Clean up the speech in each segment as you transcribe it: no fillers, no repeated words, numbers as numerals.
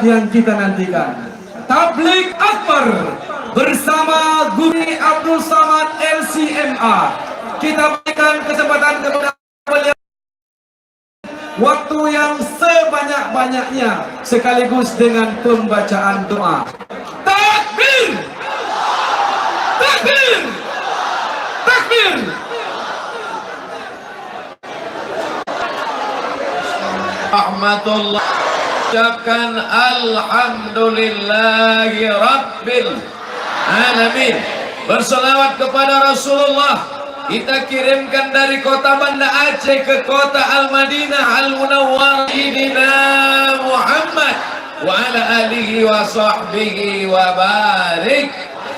yang kita nantikan. Tabligh Akbar bersama Guru Abdul Samad LCMA. Kita berikan kesempatan kepada beliau waktu yang sebanyak-banyaknya sekaligus dengan pembacaan doa. Takbir! Takbir! Takbir! Rahmatullah. Ucapkan alhamdulillahi rabbil alamin. Berselawat kepada Rasulullah. Kita kirimkan dari kota Banda Aceh ke kota Al-Madinah Al-Munawwarah Sayyidina Muhammad wa ala alihi wa sahbihi wa barik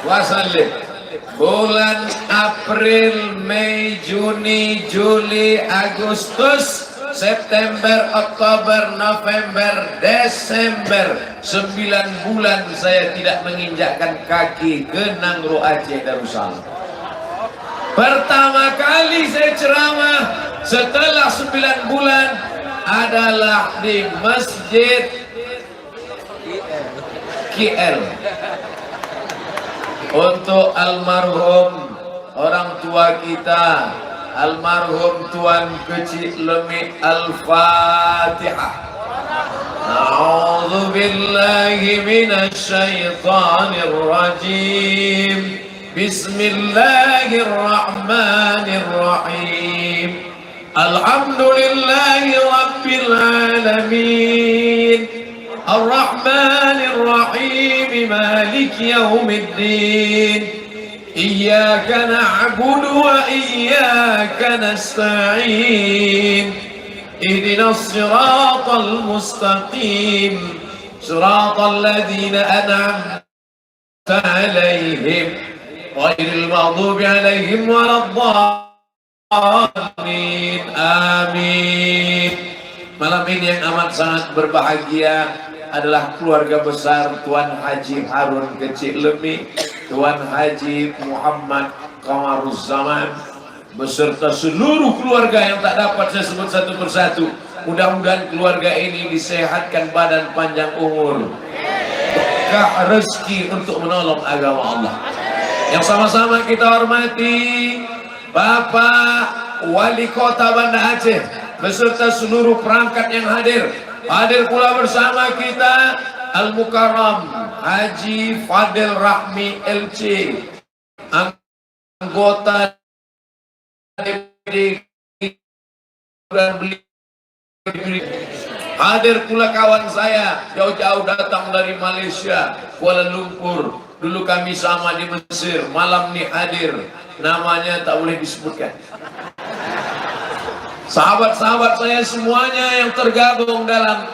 wa sallim. Bulan April, Mei, Juni, Juli, Agustus, September, Oktober, November, Desember, 9 bulan saya tidak menginjakkan kaki ke Nangro Aceh Darussalam. Pertama kali saya ceramah setelah 9 bulan adalah di Masjid KL untuk almarhum orang tua kita, almarhum Tuan Kecik Lemik. Al-Fatihah. A'udzu billahi minasy syaithanir rajim. Bismillahirrahmanirrahim. Alhamdulillahi rabbil alamin. Ar-Rahmanir Rahim. Maliki yaumiddin. إياك نعبد وإياك نستعين اهدنا الصراط المستقيم صراط الذين أنعمت عليهم غير المغضوب عليهم ولا الضالين آمين. Malam ini yang amat sangat berbahagia adalah keluarga besar Tuan Haji Harun Kecik Lemik, Tuan Haji Muhammad Qamaruzzaman beserta seluruh keluarga yang tak dapat saya sebut satu persatu. Mudah-mudahan keluarga ini disehatkan badan, panjang umur, berkah rezeki untuk menolong agama Allah. Yang sama-sama kita hormati Bapak Wali Kota Banda Aceh beserta seluruh perangkat yang hadir. Hadir pula bersama kita Al-Mukarram Haji Fadil Rahmi LC, anggota DPD. Hadir pula kawan saya jauh-jauh datang dari Malaysia, Kuala Lumpur. Dulu kami sama di Mesir, malam ini hadir. Namanya tak boleh disebutkan. Sahabat-sahabat saya semuanya yang tergabung dalam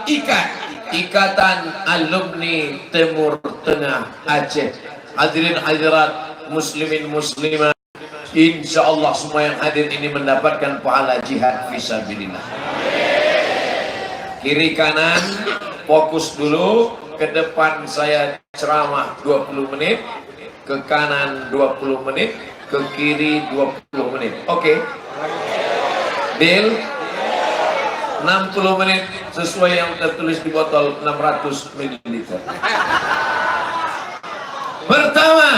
Ikatan Alumni Timur Tengah Aceh. Hadirin hadirat, muslimin muslimat, insya Allah semua yang hadir ini mendapatkan pahala jihad fisabilillah. Kiri kanan fokus dulu. Ke depan saya ceramah 20 menit, ke kanan 20 menit, ke kiri 20 menit. Oke. Deal. 60 menit sesuai yang tertulis di botol 600 ml. Pertama,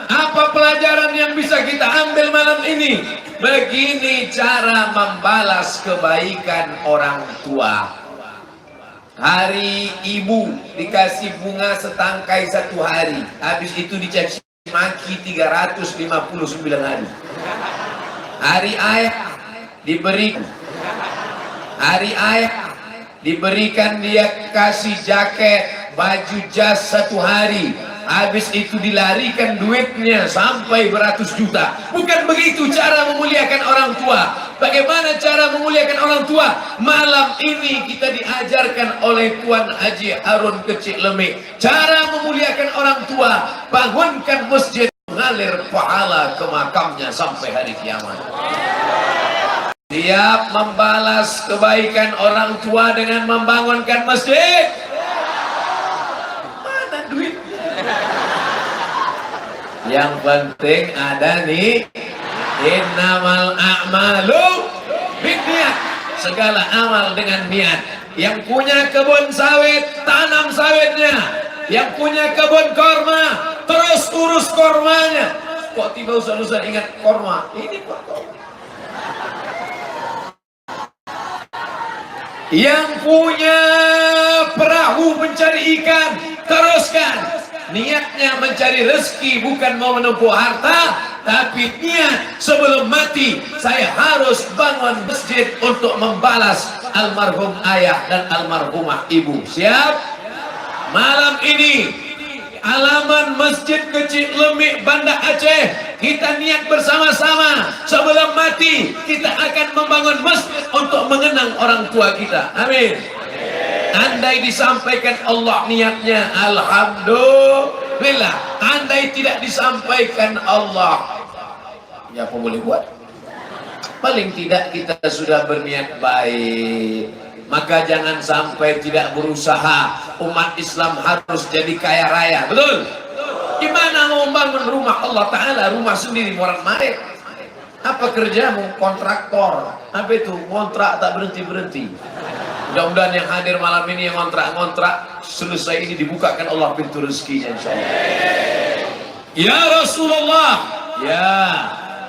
apa pelajaran yang bisa kita ambil malam ini? Begini cara membalas kebaikan orang tua. Hari ibu dikasih bunga setangkai 1 hari, habis itu dicaci maki 359 hari. Hari ayah diberikan dia kasih jaket, baju jas 1 hari, habis itu dilarikan duitnya sampai beratus juta. Bukan begitu cara memuliakan orang tua. Bagaimana cara memuliakan orang tua? Malam ini kita diajarkan oleh Tuan Haji Harun Kecik Lemik cara memuliakan orang tua. Bangunkan masjid, mengalir pahala ke makamnya sampai hari kiamat. Siap membalas kebaikan orang tua dengan membangunkan masjid. Mana duit? Yang penting ada nih, innamal a'malu binniyat. Segala amal dengan niat. Yang punya kebun sawit, tanam sawitnya. Yang punya kebun korma, terus urus kormanya. Kok tiba Ustaz ingat korma? Ini kok korma. Yang punya perahu mencari ikan, teruskan. Niatnya mencari rezeki, bukan mau menempuh harta, tapi niat sebelum mati saya harus bangun masjid untuk membalas almarhum ayah dan almarhumah ibu. Siap? Malam ini halaman Masjid Kecil Lemik, Banda Aceh, kita niat bersama-sama sebelum mati kita akan membangun masjid untuk mengenang orang tua kita. Amin. Andai disampaikan Allah niatnya, alhamdulillah. Andai tidak disampaikan Allah, ya apa boleh buat? Paling tidak kita sudah berniat baik. Maka jangan sampai tidak berusaha. Umat Islam harus jadi kaya raya. Betul? Gimana mau membangun rumah Allah Ta'ala, rumah sendiri orang main? Apa kerjamu? Kontraktor. Apa itu? Kontrak tak berhenti-berhenti. Mudah-mudahan yang hadir malam ini yang kontrak-kontrak, selesai ini dibukakan Allah pintu rezekinya insyaallah. Ya Rasulullah, ya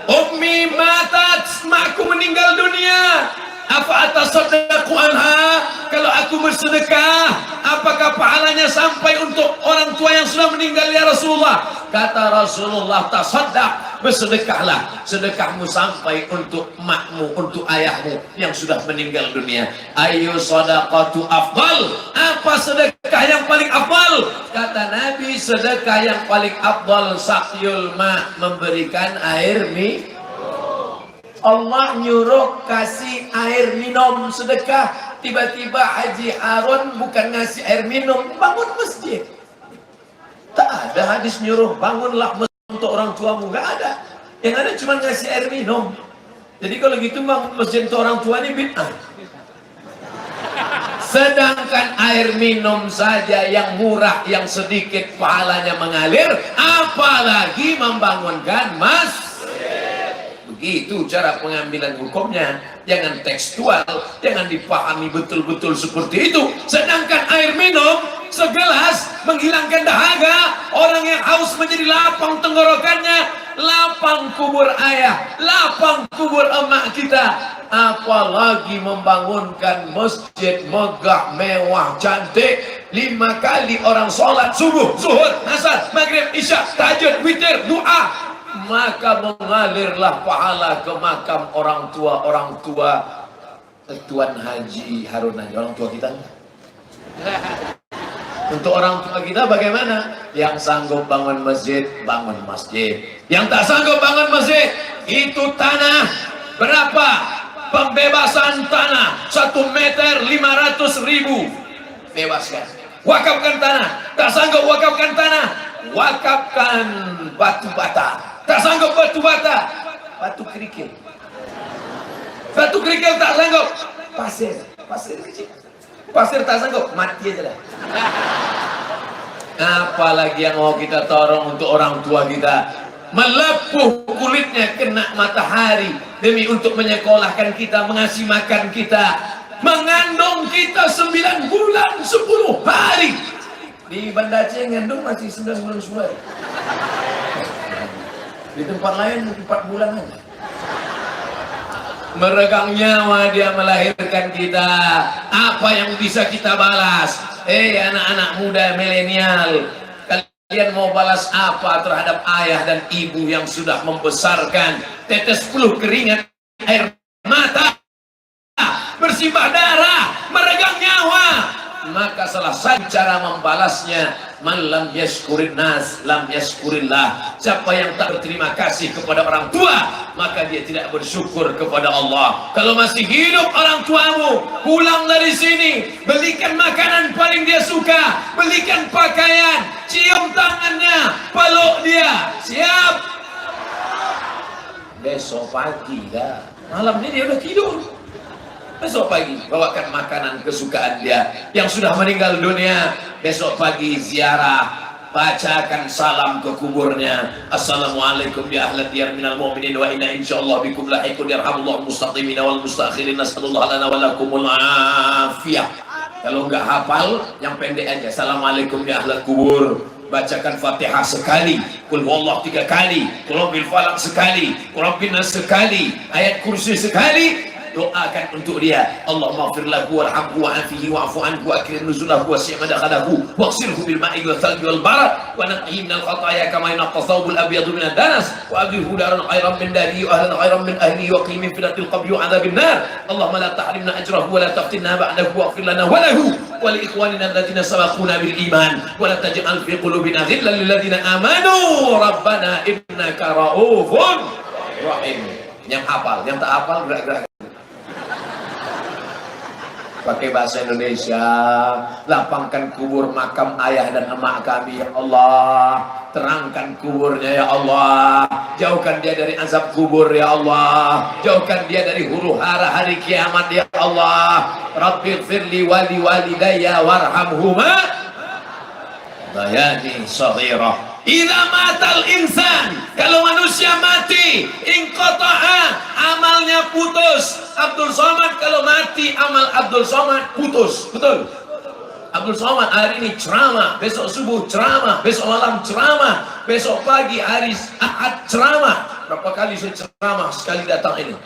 Ummi matat, makku meninggal dunia. Apa atasaddaqu anha? Kalau aku bersedekah, apakah pahalanya sampai untuk orang tua yang sudah meninggal ya Rasulullah? Kata Rasulullah, tasaddaq, bersedekahlah. Sedekahmu sampai untuk emakmu, untuk ayahmu yang sudah meninggal dunia. Ayu sadaqatu afdal? Apa sedekah yang paling afdal? Kata Nabi, sedekah yang paling afdal saqyul ma, memberikan air minum. Allah nyuruh kasih air minum sedekah. Tiba-tiba Haji Harun bukan ngasih air minum, bangun masjid. Tak ada hadis nyuruh bangunlah masjid untuk orang tuamu, nggak ada. Yang ada cuma ngasih air minum. Jadi kalau gitu bangun masjid untuk orang tua ini bid'ah. Sedangkan air minum saja yang murah, yang sedikit pahalanya mengalir, apalagi membangunkan masjid. Begitu cara pengambilan hukumnya. Jangan tekstual, jangan dipahami betul-betul seperti itu. Sedangkan air minum segelas menghilangkan dahaga. Orang yang haus menjadi lapang tenggorokannya. Lapang kubur ayah, lapang kubur emak kita. Apalagi membangunkan masjid megah, mewah, cantik. 5 kali orang sholat subuh, zuhur, asar, maghrib, isya, tahajud, witir, doa, maka mengalirlah pahala ke makam orang tua Tuan Haji Harun. Orang tua kita. Untuk orang tua kita bagaimana? Yang sanggup bangun masjid, bangun masjid. Yang tak sanggup bangun masjid, itu tanah berapa? Pembebasan tanah 1 meter 500.000, bebaskan. Wakafkan tanah. Tak sanggup wakafkan tanah, wakafkan batu bata. Tak sanggup batu bata, batu kerikil. Batu kerikil tak sanggup, pasir, pasir kecil. Pasir tak sanggup, mati aja lah. Apalagi yang mau kita tolong untuk orang tua kita. Melepuh kulitnya kena matahari demi untuk menyekolahkan kita, mengasih makan kita, mengandung kita 9 bulan 10 hari. Di Banda Aceh ngandung masih 9 bulan 10 hari. Di tempat lain 4 bulan aja. Meregang nyawa dia melahirkan kita. Apa yang bisa kita balas? Anak-anak muda milenial, kalian mau balas apa terhadap ayah dan ibu yang sudah membesarkan? Tetes peluh keringat, air mata, bersimbah darah, meregang nyawa. Maka salah satu cara membalasnya, man lam yashkurin nas lam yashkurillah. Siapa yang tak berterima kasih kepada orang tua, maka dia tidak bersyukur kepada Allah. Kalau masih hidup orang tuamu, pulang dari sini, belikan makanan paling dia suka, belikan pakaian, cium tangannya, peluk dia. Siap? Besok pagi dah, malam ini dia udah tidur. Besok pagi bawakan makanan kesukaan dia yang sudah meninggal dunia. Besok pagi ziarah, bacakan salam ke kuburnya. Assalamualaikum ya ahla diyar minal mu'minin wa inna insyaallah bikum lahiqun yarhamullahu mustaqimina wal mustakhirin. Nasallallahu lana wa lakumul afiyah. Kalau nggak hafal, yang pendek aja. Assalamualaikum ya ahlal kubur. Bacakan Fatihah sekali, Qul huwallahu 3 kali, Qul bil falaq sekali, Qul rabbin nas sekali, ayat kursi sekali. Doakan untuk dia, Allahumma ighfir lahu warhamhu wa'afihi wa'fu anhu wa akrim nuzulahu wasi' madkhalahu waghsilhu bil ma'i wal thalji wal barad wa naqqihi minal khataaya kama yanqqa thawbul abyadu minad danas wa abdilhu daran khairan min darihi wa ahlan khairan min ahlihi wa qih min fitnatil qabri wa 'adzabil nar. Allahumma la tahrimna ajrahu wa la taftinna ba'dahu waghfir lana wa lahu wa li ikhwanina alladziina sabaquna bil iman wa la taj'al fi qulubina ghillan lil ladziina amanu rabbana innaka ra'ufun rahim. Yang hafal, yang tak hafal gerak-gerak pakai bahasa Indonesia. Lapangkan kubur makam ayah dan emak kami ya Allah, terangkan kuburnya ya Allah, jauhkan dia dari azab kubur ya Allah, jauhkan dia dari huru hara hari kiamat ya Allah. Rabbighfirli wali walidayya warhamhuma bayani saghirah. Idza matal insan, kalau manusia mati, inqata'a, amalnya putus. Abdul Somad kalau mati, amal Abdul Somad putus. Betul? Abdul Somad hari ini ceramah, besok subuh ceramah, besok malam ceramah, besok pagi hari Ahad ceramah. Berapa kali saya ceramah sekali datang ini?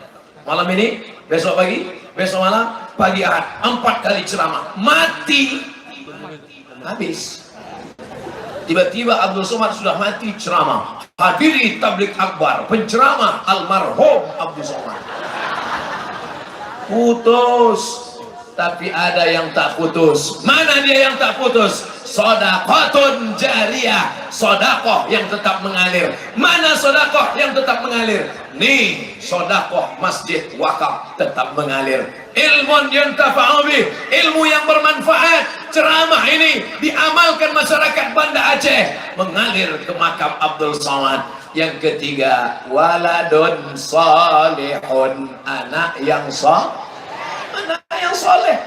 Malam ini, besok pagi, besok malam, pagi Ahad, 4 kali ceramah. Mati, habis. Tiba-tiba Abdul Somad sudah mati ceramah. Hadiri tablik akbar, penceramah almarhum Abdul Somad. Putus. Tapi ada yang tak putus. Mana dia yang tak putus? Shadaqatun jariyah, sedekah yang tetap mengalir. Mana sedekah yang tetap mengalir? Nih, sedekah masjid wakaf tetap mengalir. Ilmun yang tafa'ubih, ilmu yang bermanfaat. Ceramah ini diamalkan masyarakat Banda Aceh, mengalir ke makam Abdul Somad. Yang ketiga, waladun salihun, anak yang soleh.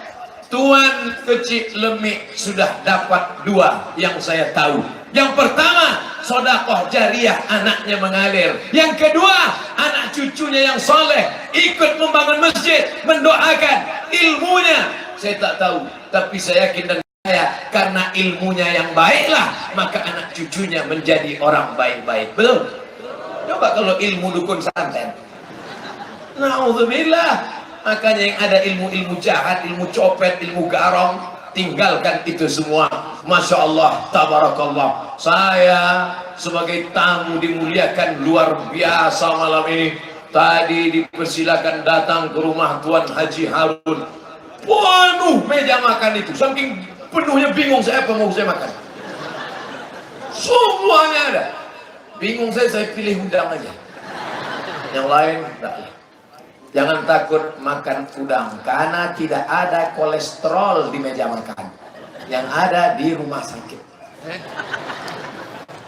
Tuan Kecil Lemik sudah dapat 2 yang saya tahu. Yang pertama, sedekah jariah, anaknya mengalir. Yang kedua, anak cucunya yang soleh ikut membangun masjid, mendoakan. Ilmunya saya tak tahu, tapi saya yakin dan saya karena ilmunya yang baiklah, maka anak cucunya menjadi orang baik-baik. Betul? Coba kalau ilmu dukun santet, naudzubillah. Makanya yang ada ilmu-ilmu jahat, ilmu copet, ilmu garong, tinggalkan itu semua. Masya Allah, tabarakallah. Saya sebagai tamu dimuliakan luar biasa malam ini. Tadi dipersilakan datang ke rumah Tuan Haji Harun. Penuh meja makan itu, saking penuhnya bingung saya apa mau saya makan. Semuanya ada. Bingung saya pilih udang aja. Yang lain enggak. Jangan takut makan udang, karena tidak ada kolesterol di meja makan. Yang ada di rumah sakit.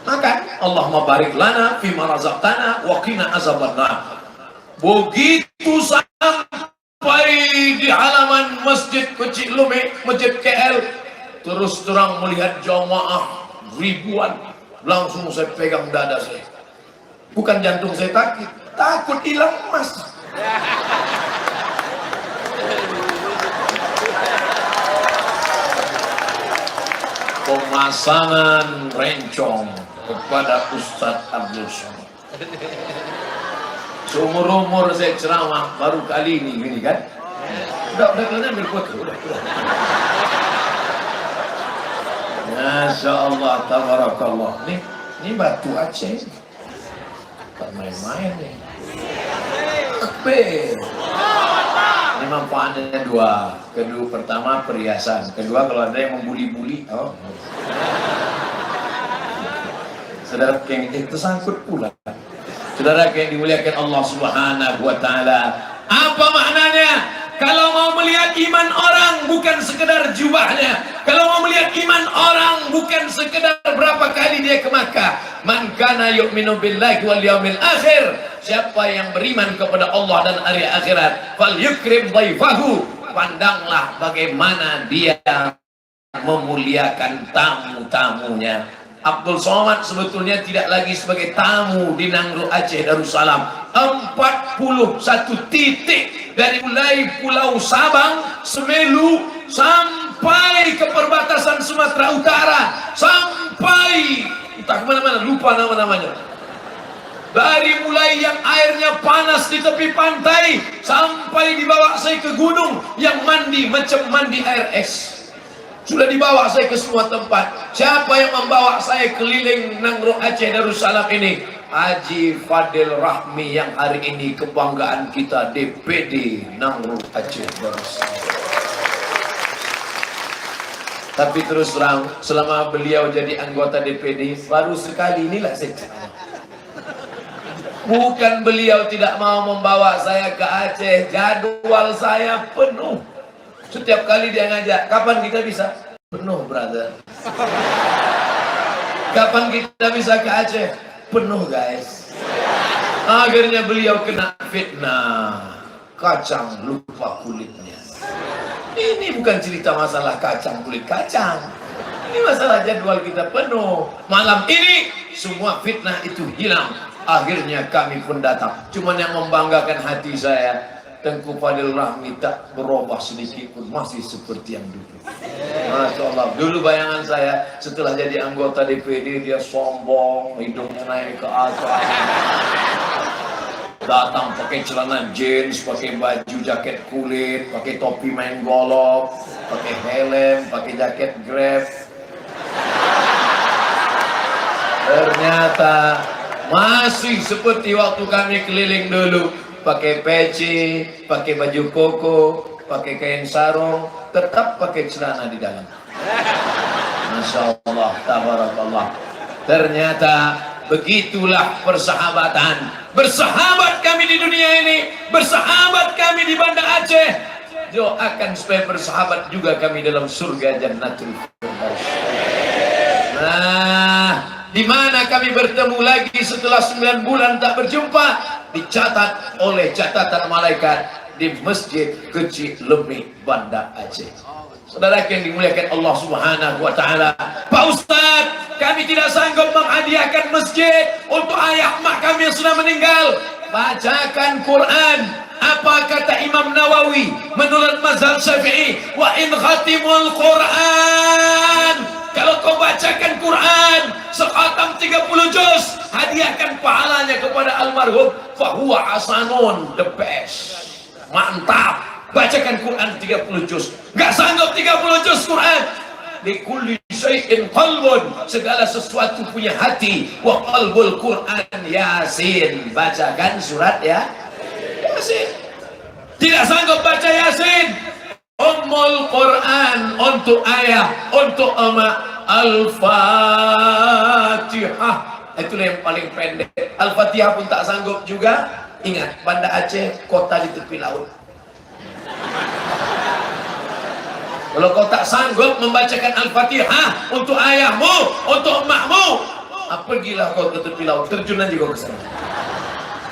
Makan. Allahumma barik lana fima razaqtana wa qina azabannar. Begitu sampai di halaman Masjid Kecil Lemik, Masjid KL, terus terang melihat jamaah ribuan, langsung saya pegang dada saya. Bukan jantung saya takut hilang emas. Pemasangan rencong kepada Ustadz Abdul Somad. Seumur-umur saya ceramah baru kali ini gini kan. Udah kalian ambil foto, udah. Masya Allah, tabarakallah. Ini batu Aceh, bukan main-main nih. Ini manfaatnya 2. Kedua, pertama perhiasan. Kedua, kalau ada yang membuli-buli, saudara yang itu sangkut pula. Saudara yang dimuliakan Allah Subhanahu wa Ta'ala, apa maknanya? Kalau mau melihat iman orang bukan sekedar jubahnya. Kalau mau melihat iman orang bukan sekedar berapa kali dia ke Makkah. Man kana yu'minu billahi wal yawmil akhir. Siapa yang beriman kepada Allah dan hari akhirat, fal yukrim dhaifahu. Pandanglah bagaimana dia memuliakan tamu-tamunya. Abdul Somad sebetulnya tidak lagi sebagai tamu di Nangro Aceh Darussalam. 41 titik dari mulai Pulau Sabang, Semelu sampai sampai ke perbatasan Sumatera Utara, sampai entah kemana-mana, lupa nama-namanya. Dari mulai yang airnya panas di tepi pantai, sampai dibawa saya ke gunung yang mandi macam mandi air es. Sudah dibawa saya ke semua tempat. Siapa yang membawa saya keliling Nangro Aceh Darussalam ini? Haji Fadil Rahmi, yang hari ini kebanggaan kita, DPD Nangro Aceh Darussalam. Tapi terus terang, selama beliau jadi anggota DPD, baru sekali inilah saya. Bukan beliau tidak mau membawa saya ke Aceh, jadwal saya penuh. Setiap kali dia ngajak, kapan kita bisa? Penuh, brother. Kapan kita bisa ke Aceh? Penuh, guys. Akhirnya beliau kena fitnah. Kacang lupa kulitnya. Ini bukan cerita masalah kacang kulit kacang. Ini masalah jadwal kita penuh. Malam ini semua fitnah itu hilang. Akhirnya kami pun datang. Cuman yang membanggakan hati saya, Tengku Fadil Rahmi tak berubah sedikit pun, masih seperti yang dulu. Masya Allah. Dulu bayangan saya setelah jadi anggota DPD, dia sombong, hidungnya naik ke atas, datang pakai celana jeans, pakai baju jaket kulit, pakai topi main golf, pakai helm, pakai jaket Grab. Ternyata masih seperti waktu kami keliling dulu, pakai peci, pakai baju koko, pakai kain sarung, tetap pakai celana di dalam. Masya Allah, tabarakallah. Ternyata begitulah persahabatan. Bersahabat kami di dunia ini, bersahabat kami di Banda Aceh. Doakan supaya bersahabat juga kami dalam surga Jannatul Firdaus. Nah, di mana kami bertemu lagi setelah 9 bulan tak berjumpa? Dicatat oleh catatan malaikat di Masjid Kecil Lemi, Banda Aceh. Saudara yang dimuliakan Allah Subhanahu wa taala, Pak Ustadz, kami tidak sanggup menghadiahkan masjid untuk ayah mak kami yang sudah meninggal. Bacakan Quran. Apa kata Imam Nawawi menurut mazhab Syafi'i? Wa in khatimul Quran, kalau kau bacakan Quran sekhatam 30 juz, hadiahkan pahalanya kepada almarhum, fahuwa hasanun, the best. Mantap. Bacakan Quran 30 juz. Gak sanggup 30 juz Quran. Likulli syai'in qalbun, segala sesuatu punya hati. Wa qalbul Quran Yasin. Bacakan surat ya Yasin. Tidak sanggup baca Yasin, Ummul Quran untuk ayah, untuk emak, Al-Fatihah. Itulah yang paling pendek. Al-Fatihah pun tak sanggup juga. Ingat, Banda Aceh kota di tepi laut. Kalau kau tak sanggup membacakan Al-Fatihah untuk ayahmu, untuk emakmu, pergilah kau ke tepi laut, terjun aja kau ke sana.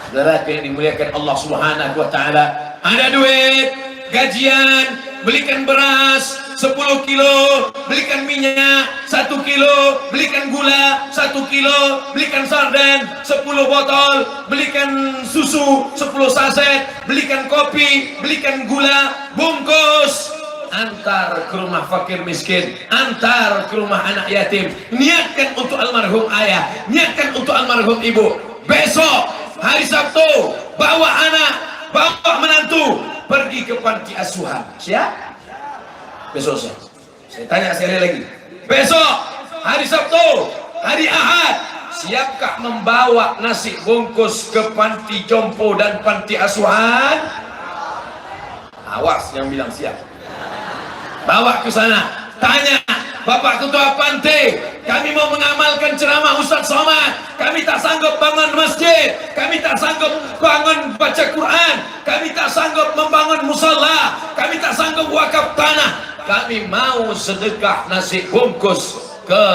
Saudara yang dimuliakan Allah Subhanahu wa taala, ada duit, gajian, belikan beras 10 kilo, belikan minyak 1 kilo, belikan gula 1 kilo, belikan sarden 10 botol, belikan susu 10 saset, belikan kopi, belikan gula, bungkus, antar ke rumah fakir miskin, antar ke rumah anak yatim. Niatkan untuk almarhum ayah, niatkan untuk almarhum ibu. Besok hari Sabtu, bawa anak, bawa menantu pergi ke panti asuhan. Siap? Besok saya tanya sekali lagi. Besok hari Sabtu, hari Ahad, siapkah membawa nasi bungkus ke panti jompo dan panti asuhan? Awas yang bilang siap. Bawa ke sana, tanya, Bapak Ketua Panti, kami mau mengamalkan ceramah Ustadz Somad. Kami tak sanggup bangun masjid, kami tak sanggup bangun baca Quran, kami tak sanggup membangun musala, kami tak sanggup wakaf tanah. Kami mau sedekah nasi bungkus ke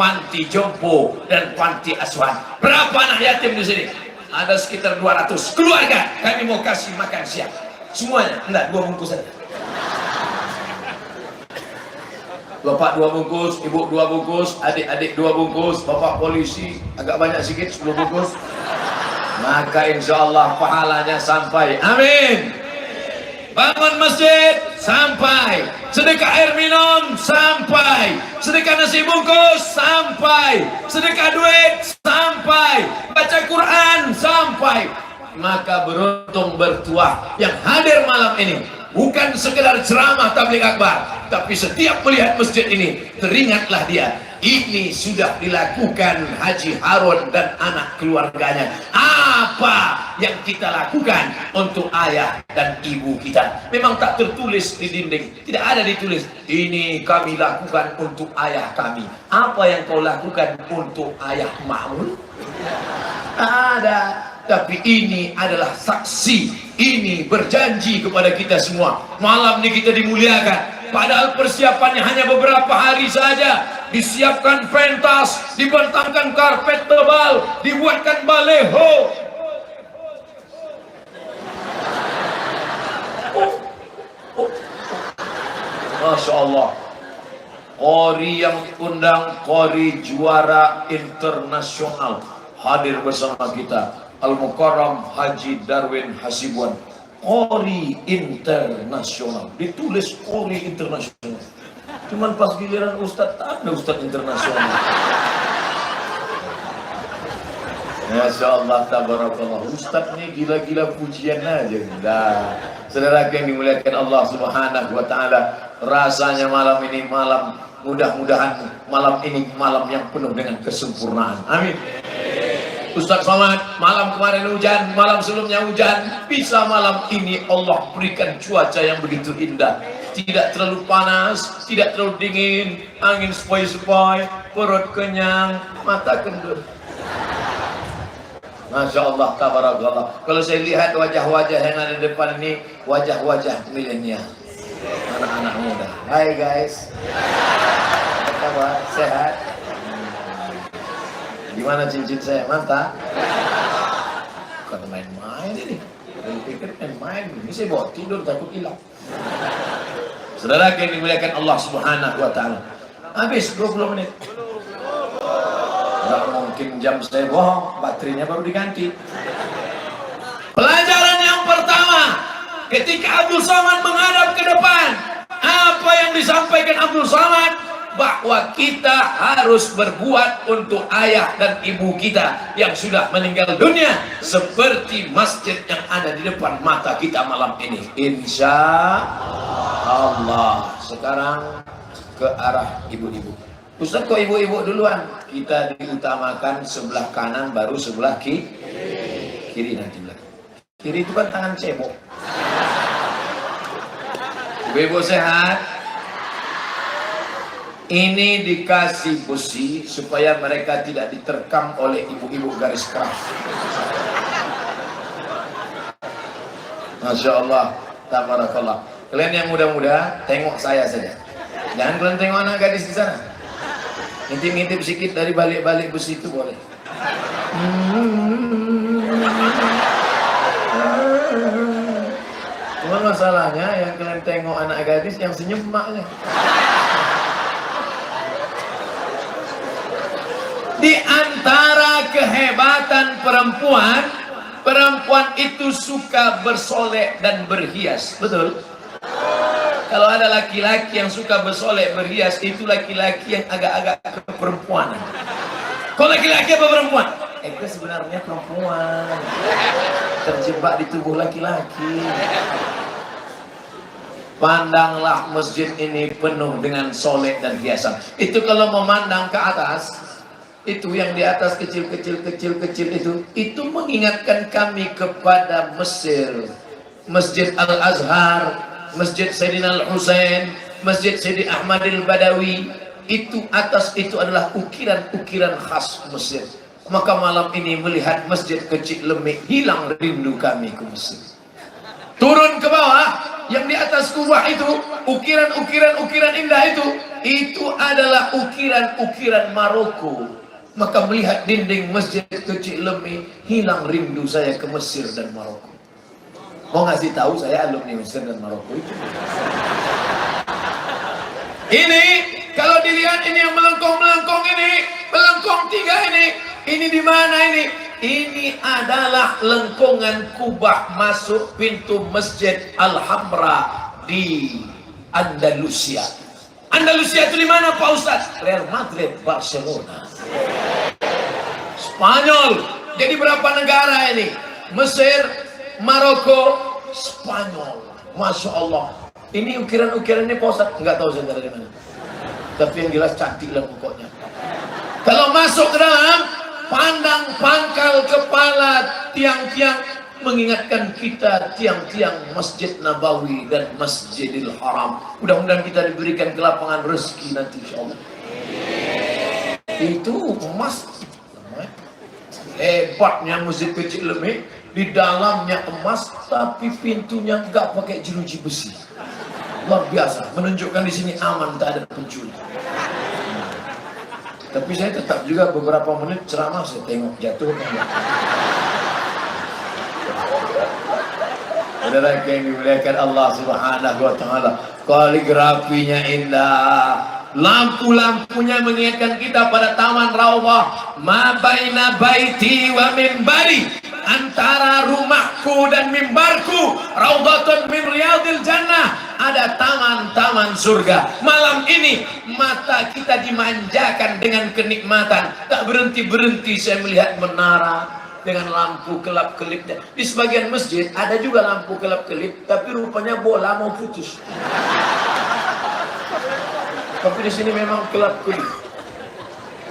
panti jompo dan panti asuhan. Berapa anak yatim di sini? Ada sekitar 200 keluarga. Kami mau kasih makan siang semuanya. Enggak, 2 bungkus saja. Bapak 2 bungkus, ibu 2 bungkus, adik-adik 2 bungkus, bapak polisi agak banyak sedikit 10 bungkus. Maka insya Allah pahalanya sampai. Amin. bangun masjid sampai, sedekah air minum sampai, sedekah nasi bungkus sampai, sedekah duit sampai, baca Quran sampai. Maka beruntung bertuah yang hadir malam ini, bukan sekedar ceramah tabligh akbar, tapi setiap melihat masjid ini teringatlah dia, ini sudah dilakukan Haji Harun dan anak keluarganya. Apa yang kita lakukan untuk ayah dan ibu kita? Memang tak tertulis di dinding, tidak ada ditulis, ini kami lakukan untuk ayah kami. Apa yang kau lakukan untuk ayah Ma'mun? Tak ada. Tapi ini adalah saksi, ini berjanji kepada kita semua. Malam ini kita dimuliakan, padahal persiapannya hanya beberapa hari saja. Disiapkan pentas, dibentangkan karpet tebal, dibuatkan baleho. Masya Allah, Qori yang undang, Qori juara internasional hadir bersama kita, Al-Mukarram Haji Darwin Hasibuan. Qori internasional, ditulis Qori internasional. Cuman pas giliran Ustadz, tak ada Ustadz internasional. Masya Allah, tabarakallah. Ustadz ini gila-gila pujian aja. Nah, saudara yang dimuliakan Allah Subhanahu wa Ta'ala, rasanya malam ini malam, mudah-mudahan malam ini malam yang penuh dengan kesempurnaan. Amin. Ustaz Somad, malam kemarin hujan, malam sebelumnya hujan, bisa malam ini Allah berikan cuaca yang begitu indah. Tidak terlalu panas, tidak terlalu dingin, angin sepoi-sepoi, perut kenyang, mata kendur. Masya Allah, tabarakallah. Kalau saya lihat wajah-wajah yang ada di depan ini, wajah-wajah milenial, anak-anak muda. Hai guys, apa kabar? Sehat? Gimana cincin saya? Mantap? Bukan main-main ini. Saya pikir main-main. Ini saya bawa tidur takut hilang. Saudara yang dimuliakan Allah Subhanahu wa Ta'ala, habis 20 menit. Tidak mungkin jam saya bohong, baterainya baru diganti. Pelajaran yang pertama, ketika Abdul Somad menghadap ke depan, apa yang disampaikan Abdul Somad? Bahwa kita harus berbuat untuk ayah dan ibu kita yang sudah meninggal dunia, seperti masjid yang ada di depan mata kita malam ini. Insya Allah. Sekarang ke arah ibu-ibu. Ustaz, kok ibu-ibu duluan? Kita diutamakan sebelah kanan, baru sebelah kiri nanti belakang. Kiri itu kan tangan cebok. Ibu-ibu sehat? Ini dikasih besi supaya mereka tidak diterkam oleh ibu-ibu garis keras. Masya Allah, tabarakallah. Kalian yang muda-muda, tengok saya saja. Jangan kalian tengok anak gadis di sana. Ngintip-ngintip sedikit dari balik-balik besi itu boleh. Cuma masalahnya yang kalian tengok anak gadis yang senyum maknya. Di antara kehebatan perempuan, perempuan itu suka bersolek dan berhias, betul? Kalau ada laki-laki yang suka bersolek berhias, itu laki-laki yang agak-agak keperempuanan. Kalau laki-laki apa perempuan? Itu sebenarnya perempuan, terjebak di tubuh laki-laki. Pandanglah masjid ini penuh dengan solek dan hiasan. Itu kalau memandang ke atas, itu yang di atas kecil-kecil itu mengingatkan kami kepada Mesir, Masjid Al-Azhar, Masjid Sayyidina Al-Husain, Masjid Sayyidi Ahmad Al-Badawi. Itu atas itu adalah ukiran-ukiran khas Mesir. Maka malam ini melihat masjid kecil lemik, hilang rindu kami ke Mesir. Turun ke bawah, yang di atas kubah itu, ukiran-ukiran indah itu adalah ukiran-ukiran Maroko. Maka melihat dinding masjid kecil lemik, hilang rindu saya ke Mesir dan Maroko. Mau ngasih tahu saya alumni Mesir dan Maroko itu. Ini kalau dilihat ini yang melengkung-melengkung ini, melengkung tiga ini di mana ini? ini adalah lengkungan kubah masuk pintu Masjid Al-Hamra di Andalusia. Andalusia itu di mana Pak Ustaz? Real Madrid, Barcelona, Spanyol. Jadi berapa negara ini? Mesir, Maroko, Spanyol. Masya Allah. Ini ukiran-ukiran ini Pak Ustaz? Enggak tahu saya dari mana. Tapi yang jelas cantik lah pokoknya. Kalau masuk ke dalam, pandang pangkal kepala tiang-tiang mengingatkan kita tiang-tiang Masjid Nabawi dan Masjidil Haram. Mudah-mudahan kita diberikan kelapangan rezeki nanti insyaallah. Itu emas. Hebatnya masjid kecil Lemi, di dalamnya emas tapi pintunya enggak pakai jeruji besi. Luar biasa, menunjukkan di sini aman, tak ada pencuri. Tapi saya tetap juga beberapa menit ceramah saya tengok jatuh. Saudara yang dimuliakan Allah Subhanahu wa taala, kaligrafinya indah, lampu-lampunya mengingatkan kita pada taman Raudhah, ma baina baiti wa minbari, antara rumahku dan mimbarku, raudhatun min riyadil jannah, ada taman-taman surga. Malam ini mata kita dimanjakan dengan kenikmatan, tak berhenti-berhenti saya melihat menara dengan lampu kelap-kelipnya. Di sebagian masjid ada juga lampu kelap-kelip, tapi rupanya bola mau putus. Tapi di sini memang kelap-kelip.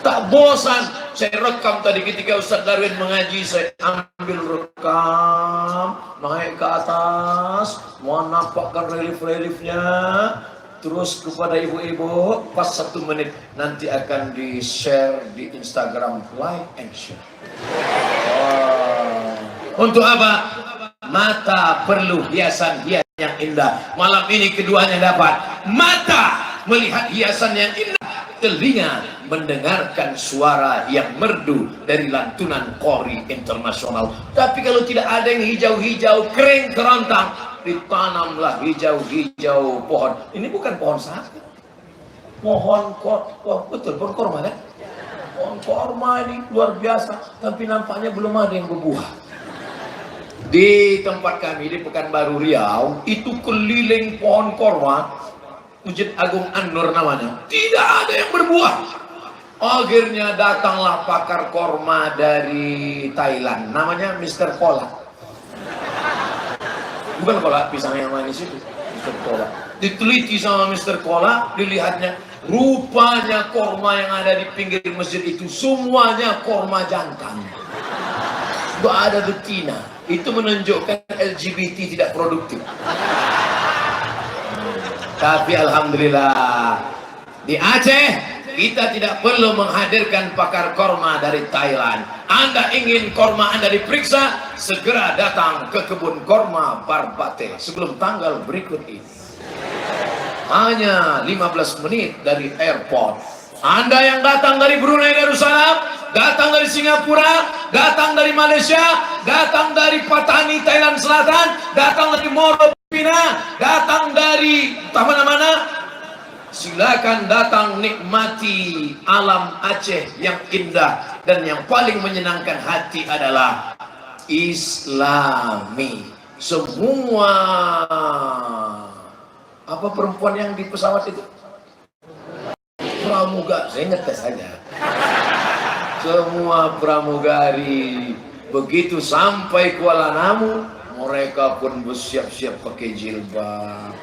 Tak bosan. Saya rekam tadi ketika Ustaz Darwin mengaji, saya ambil rekam, naik ke atas, mau nampakkan relief-reliefnya, terus kepada ibu-ibu, pas 1 menit nanti akan di-share di Instagram, like and share. Untuk apa? Mata perlu hiasan-hiasan yang indah. Malam ini keduanya dapat. Mata melihat hiasan yang indah, telinga mendengarkan suara yang merdu dari lantunan Qori internasional. Tapi kalau tidak ada yang hijau-hijau, kering kerontang, ditanamlah hijau-hijau pohon. Ini bukan pohon sapi, pohon betul, pohon korma kan? Pohon korma ini luar biasa, tapi nampaknya belum ada yang berbuah. Di tempat kami di Pekanbaru Riau itu keliling pohon korma, Masjid Agung An-Nur namanya, tidak ada yang berbuah. Akhirnya datanglah pakar korma dari Thailand, namanya Mr. Kola. Bukan kolak pisang yang manis itu, Mr. Kola. Diteliti sama Mr. Kola, dilihatnya rupanya korma yang ada di pinggir masjid itu semuanya korma jantan, gak ada betina. Itu menunjukkan LGBT tidak produktif. Tapi alhamdulillah di Aceh kita tidak perlu menghadirkan pakar korma dari Thailand. Anda ingin korma Anda diperiksa, segera datang ke kebun korma Barbate sebelum tanggal berikut ini. Hanya 15 menit dari airport. Anda yang datang dari Brunei Darussalam, datang dari Singapura, datang dari Malaysia, datang dari Patani Thailand Selatan, datang dari Moro Pina, datang dari mana-mana, silakan datang nikmati alam Aceh yang indah. Dan yang paling menyenangkan hati adalah Islami. Semua apa perempuan yang di pesawat itu? Pramuga, saya ngetes saja. Semua pramugari begitu sampai Kuala Namu, mereka pun bersiap-siap pakai jilbab,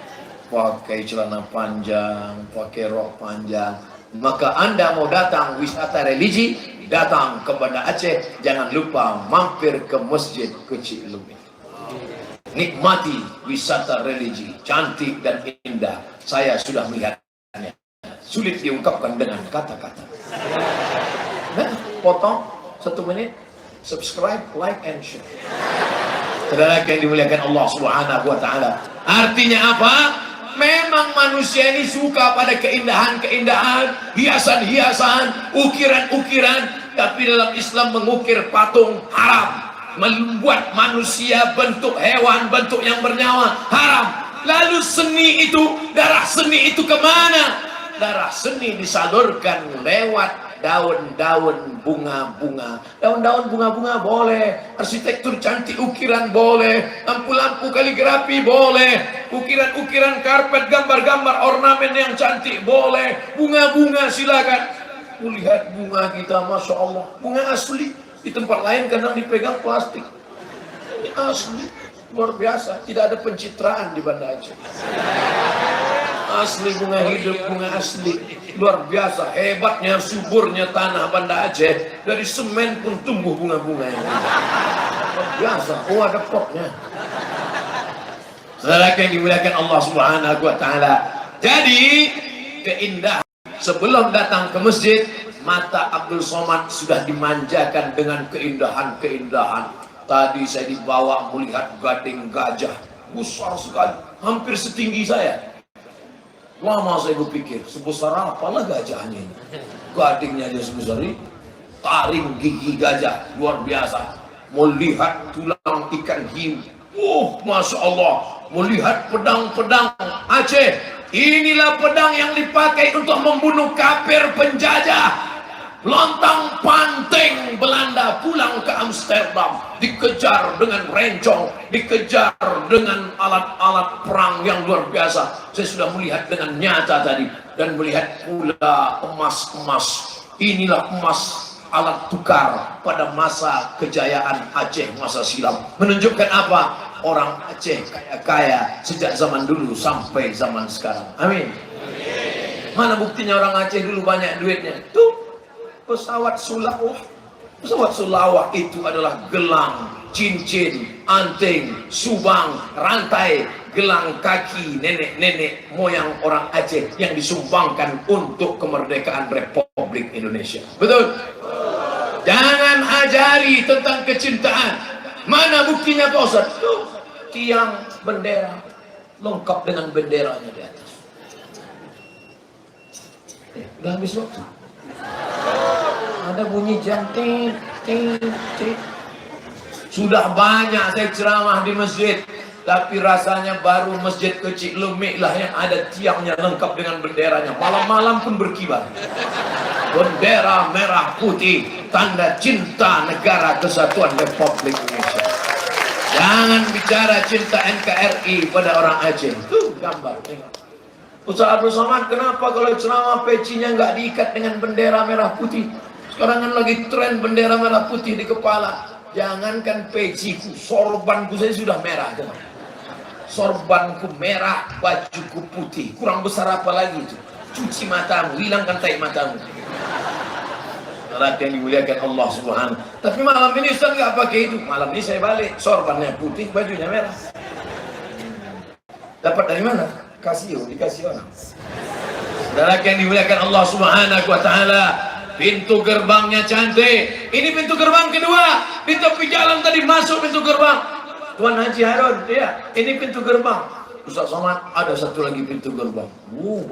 pakai celana panjang, pakai rok panjang. Maka Anda mau datang wisata religi, datang kepada Aceh, jangan lupa mampir ke Masjid Kecil Lumi. Nikmati wisata religi, cantik dan indah. Saya sudah melihatnya, sulit diungkapkan dengan kata-kata. Nah, potong 1 menit, subscribe, like, and share. Saudara yang dimuliakan Allah Subhanahu wa taala. Artinya apa? Memang manusia ini suka pada keindahan-keindahan, hiasan-hiasan, ukiran-ukiran, tapi dalam Islam mengukir patung haram. Membuat manusia bentuk hewan, bentuk yang bernyawa haram. Lalu seni itu, darah seni itu kemana? Darah seni disalurkan lewat daun-daun bunga-bunga. Daun-daun bunga-bunga boleh, arsitektur cantik ukiran boleh, lampu-lampu kaligrafi boleh, ukiran-ukiran karpet, gambar-gambar ornamen yang cantik boleh, bunga-bunga silakan. Lihat bunga kita, Masya Allah, bunga asli. Di tempat lain kadang dipegang plastik. Ini asli, luar biasa, tidak ada pencitraan di Banda Aceh. Asli bunga hidup, bunga asli, luar biasa, hebatnya suburnya tanah Banda Aceh. Dari semen pun tumbuh bunga-bunga yang luar biasa. Oh, ada potnya. Saudara yang dimuliakan Allah Subhanahu wa Ta'ala. Jadi keindahan sebelum datang ke masjid, mata Abdul Somad sudah dimanjakan dengan keindahan-keindahan. Tadi saya dibawa melihat gading gajah besar sekali, hampir setinggi saya. Lama saya berpikir, sebesar apalah gajahnya ini. Gadingnya aja sebesar ini. Taring gigi gajah, luar biasa. Melihat tulang ikan hiu. Masya Allah. Melihat pedang-pedang Aceh. Inilah pedang yang dipakai untuk membunuh kafir penjajah. Lontang panting Belanda pulang ke Amsterdam, dikejar dengan rencong, dikejar dengan alat-alat perang yang luar biasa. Saya sudah melihat dengan nyata tadi, dan melihat pula emas-emas. Inilah emas, alat tukar pada masa kejayaan Aceh masa silam. Menunjukkan apa? Orang Aceh kaya-kaya sejak zaman dulu sampai zaman sekarang. Amin. Mana buktinya orang Aceh dulu banyak duitnya? Tuh, pesawat Sulawah. Pesawat Sulawah itu adalah gelang, cincin, anting, subang, rantai, gelang kaki nenek-nenek moyang orang Aceh yang disumbangkan untuk kemerdekaan Republik Indonesia. Betul? Jangan ajari tentang kecintaan. Mana buktinya Pak Ustaz? Tuh, tiang bendera lengkap dengan benderanya di atas. Udah habis waktu. Ada bunyi jam ting ting ting. Sudah banyak saya ceramah di masjid, tapi rasanya baru masjid kecil Lemik lah yang ada tiangnya lengkap dengan benderanya. Malam-malam pun berkibar. Bendera merah putih, tanda cinta negara kesatuan Republik Indonesia. Jangan bicara cinta NKRI pada orang Aceh. Tuh gambar, tengok. Ustaz Abdul Somad, kenapa kalau ceramah pecinya nggak diikat dengan bendera merah putih? Sekarang kan lagi tren bendera merah putih di kepala. Jangankan peciku, sorbanku saya sudah merah. Teman. Sorbanku merah, bajuku putih. Kurang besar apa lagi itu? Cuci matamu, hilangkan tai matamu. Salat yang dimuliakan Allah Subhanahu. Tapi malam ini Ustaz nggak pakai itu. Malam ini saya balik, sorbannya putih, bajunya merah. Dapat dari mana? Dikasih orang. Saudara yang dimuliakan Allah Subhanahu wa Ta'ala, pintu gerbangnya cantik. Ini pintu gerbang kedua. Di tepi jalan tadi masuk pintu gerbang. Tuan Haji Harun, ya, ini pintu gerbang. Ustaz Somad, ada satu lagi pintu gerbang.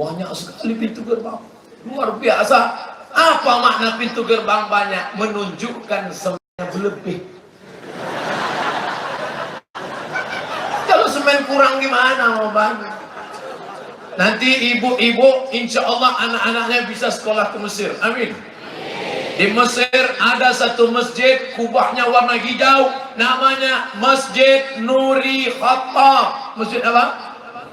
Banyak sekali pintu gerbang. Luar biasa. Apa makna pintu gerbang banyak? Menunjukkan semuanya berlebih. Kalau semen kurang gimana mau bangun? Nanti ibu-ibu insya Allah anak-anaknya bisa sekolah ke Mesir. Amin. Di Mesir ada satu masjid, kubahnya warna hijau, namanya Masjid Nuri Khattab. Masjid apa?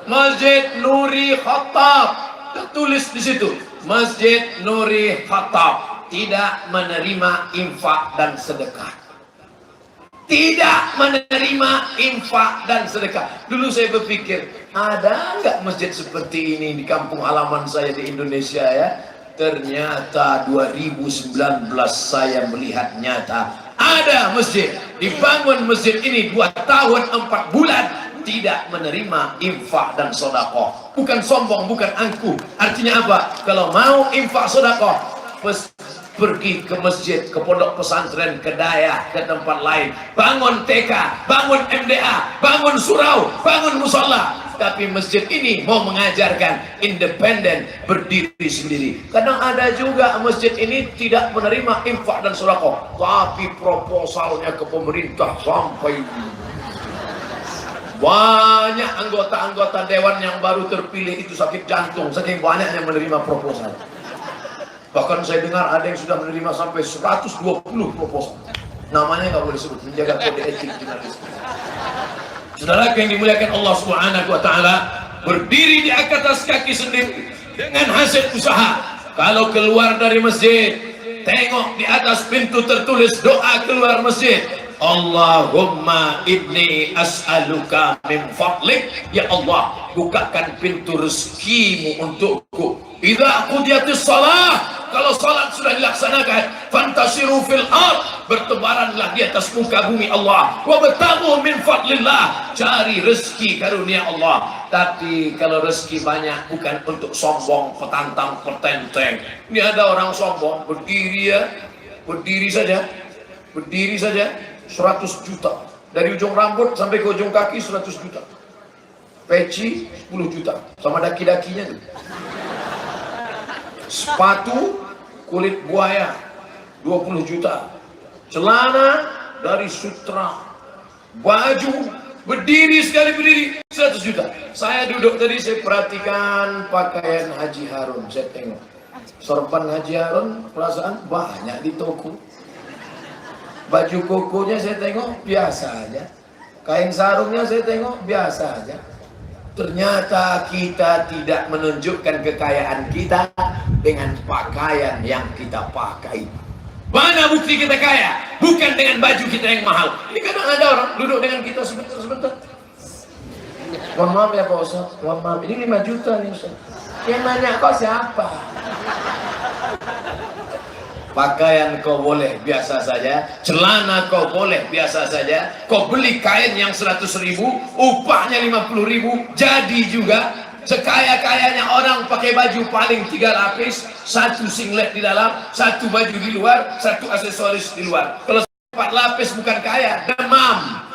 Masjid Nuri Khattab. Tertulis di situ, Masjid Nuri Khattab tidak menerima infak dan sedekah. Tidak menerima infak dan sedekah. Dulu saya berpikir, ada nggak masjid seperti ini di kampung halaman saya di Indonesia ya? Ternyata 2019 saya melihat nyata ada masjid. Dibangun masjid ini 2 tahun 4 bulan, tidak menerima infak dan sedekah. Bukan sombong, bukan angkuh. Artinya apa? Kalau mau infak sedekah, pergi ke masjid, ke pondok pesantren, ke dayah, ke tempat lain. Bangun TK, bangun MDA, bangun surau, bangun musola. Tapi masjid ini mau mengajarkan independen, berdiri sendiri. Kadang ada juga masjid ini tidak menerima infak dan sedekah, tapi proposalnya ke pemerintah sampai banyak anggota-anggota dewan yang baru terpilih itu sakit jantung saking banyak yang menerima proposal. Bahkan saya dengar ada yang sudah menerima sampai 120 proposal. Namanya nggak boleh disebut, menjaga kode etik jurnalis. Saudara yang dimuliakan Allah Subhanahu wa taala, berdiri di atas kaki sendiri dengan hasil usaha. Kalau keluar dari masjid, tengok di atas pintu tertulis doa keluar masjid. Allahumma inni as'aluka min fadlik, ya Allah, bukakan pintu rezekimu untukku. Idza qudiyatis shalah, kalau salat sudah dilaksanakan, fantasiru fil ard, bertebaranlah di atas muka bumi Allah. Wa bataghu min fadlillah, cari rezeki karunia Allah. Tapi kalau rezeki banyak bukan untuk sombong, petantang, petenteng. Ini ada orang sombong, berdiri saja 100 juta. Dari ujung rambut sampai ke ujung kaki 100 juta. Peci 10 juta. Sama daki-dakinya tuh. Sepatu kulit buaya 20 juta. Celana dari sutra. Baju berdiri 100 juta. Saya duduk tadi, saya perhatikan pakaian Haji Harun. Saya tengok sorban Haji Harun, perasaan banyak di toko. Baju kokonya saya tengok biasa aja. Kain sarungnya saya tengok biasa aja. Ternyata kita tidak menunjukkan kekayaan kita dengan pakaian yang kita pakai. Mana bukti kita kaya? Bukan dengan baju kita yang mahal. Ini kadang ada orang duduk dengan kita sebentar. Mohon maaf ya Pak Ustaz, mohon maaf, ini 5 juta nih Ustaz. Yang nanya kau siapa? Pakaian kau boleh biasa saja, celana kau boleh biasa saja, kau beli kain yang 100.000, upahnya 50.000, jadi juga. Sekaya-kayanya orang pakai baju paling 3 lapis, 1 singlet di dalam, 1 baju di luar, 1 aksesoris di luar. Kalau 4 lapis bukan kaya, demam.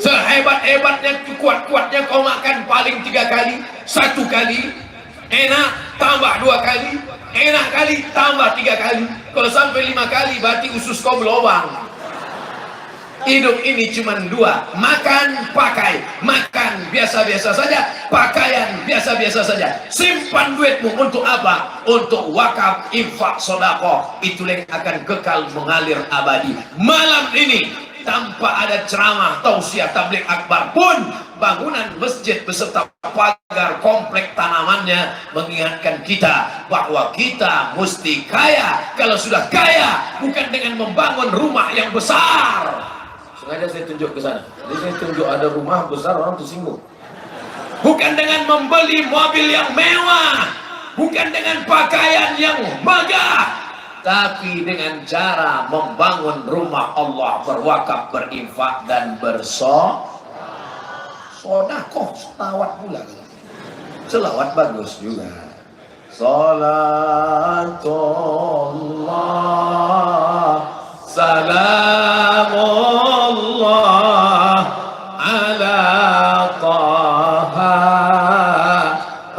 Sehebat-hebatnya, kuat-kuatnya kau makan paling 3 kali, 1 kali enak, tambah 2 kali, enak kali, tambah 3 kali. Kalau sampai 5 kali, berarti usus kau berlubang. Hidup ini cuma 2, makan, pakai. Makan biasa-biasa saja, pakaian biasa-biasa saja. Simpan duitmu untuk apa? Untuk wakaf, infak, sedekah. Itulah yang akan kekal mengalir abadi. Malam ini tanpa ada ceramah, tausiah, tabligh akbar pun, bangunan masjid beserta pagar komplek tanamannya mengingatkan kita bahwa kita mesti kaya. Kalau sudah kaya, bukan dengan membangun rumah yang besar. Sengaja saya tunjuk ke sana. Jadi saya tunjuk ada rumah besar, orang tersinggung. Bukan dengan membeli mobil yang mewah, bukan dengan pakaian yang megah, tapi dengan cara membangun rumah Allah, berwakaf, berinfak, dan bersodakoh. Selawat pula. Selawat bagus juga. Salatullah, salamullah ala taha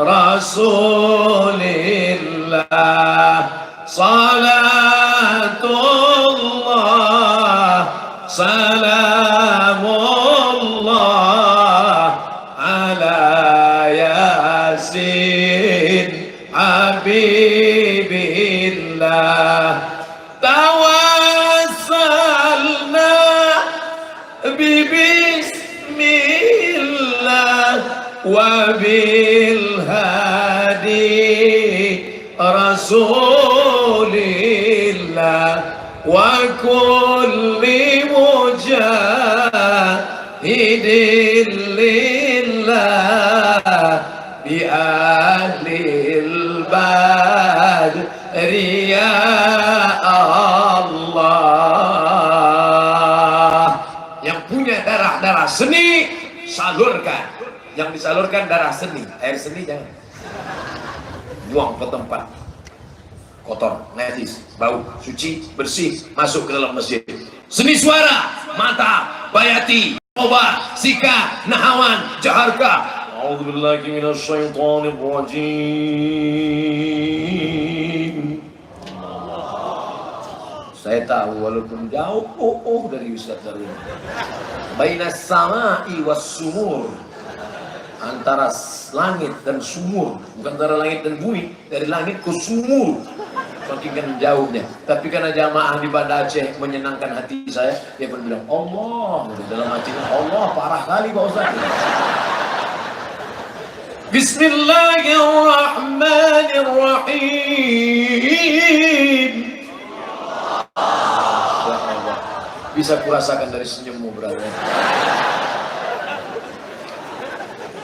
rasulillah. Salatullah, salamullah ala yasin habibillah. Tawassalna bismillah wa bil hadi rasulillah wa kulli mujahidin lillah bi ahlil badri ya Allah. Yang punya darah seni salurkan. Yang disalurkan darah seni, air seni jangan buang ke tempat kotor, najis, bau, suci, bersih, masuk ke dalam masjid. Seni suara, mata, bayati, obat, sika, nahawan, jaharka. A'udzubillahi minasyaitonir rajim. Saya tahu walaupun jauh dari Ustaz Darwin. Bainas sama'i was sumur. antara langit dan sumur, bukan antara langit dan bumi, dari langit ke sumur, makin kan jauhnya. Tapi karena jamaah di Banda Aceh menyenangkan hati saya, dia pun bilang Allah, dalam hatinya Allah parah kali Pak Ustaz. Bismillahirrahmanirrahim. Ya Allah, bisa kurasakan dari senyummu brother.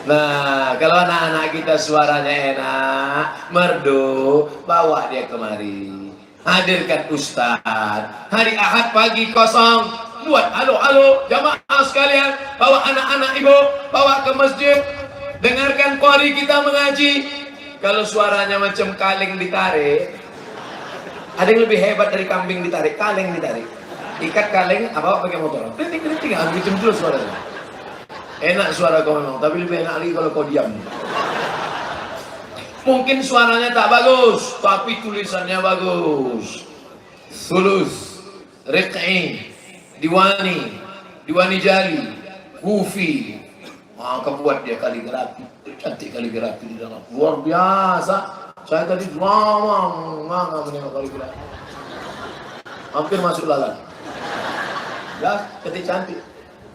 Nah, kalau anak-anak kita suaranya enak, merdu, bawa dia kemari. Hadirkan Ustadz. Hari Ahad pagi kosong, buat halo jamaah sekalian, bawa anak-anak ibu, bawa ke masjid, dengarkan qari kita mengaji. Kalau suaranya macam kaleng ditarik, ada yang lebih hebat dari kambing ditarik, kaleng ditarik. Ikat kaleng, bawa pakai motor. Kritik, habis jemput suaranya. Enak suara kau memang, tapi lebih enak lagi kalau kau diam. Mungkin suaranya tak bagus, tapi tulisannya bagus. Sulus, Riq'i, Diwani Jali, Kufi. Maka buat dia kaligrafi, cantik kaligrafi di dalam. Luar biasa. Saya tadi lama menengok kaligrafi. Hampir masuk lalat. Ya, cantik.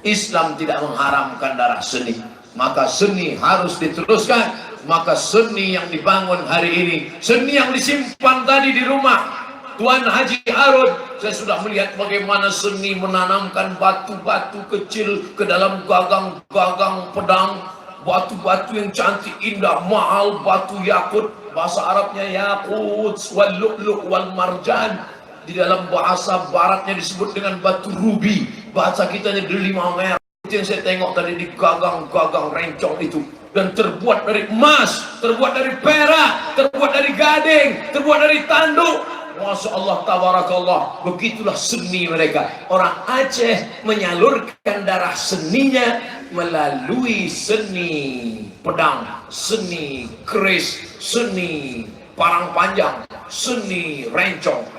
Islam tidak mengharamkan darah seni, maka seni harus diteruskan. Maka seni yang dibangun hari ini, seni yang disimpan tadi di rumah Tuan Haji Harun, saya sudah melihat bagaimana seni menanamkan batu-batu kecil ke dalam gagang-gagang pedang, batu-batu yang cantik, indah, mahal, batu yakut, bahasa Arabnya yakut, wal lu'lu' wal marjan. Di dalam bahasa baratnya disebut dengan batu rubi, bahasa kitanya delima merah. Itu yang saya tengok tadi di gagang-gagang rencong itu, dan terbuat dari emas, terbuat dari perak, terbuat dari gading, terbuat dari tanduk. Masya Allah, tabarakallah. Begitulah seni mereka. Orang Aceh menyalurkan darah seninya melalui seni pedang, seni keris, seni parang panjang, seni rencong.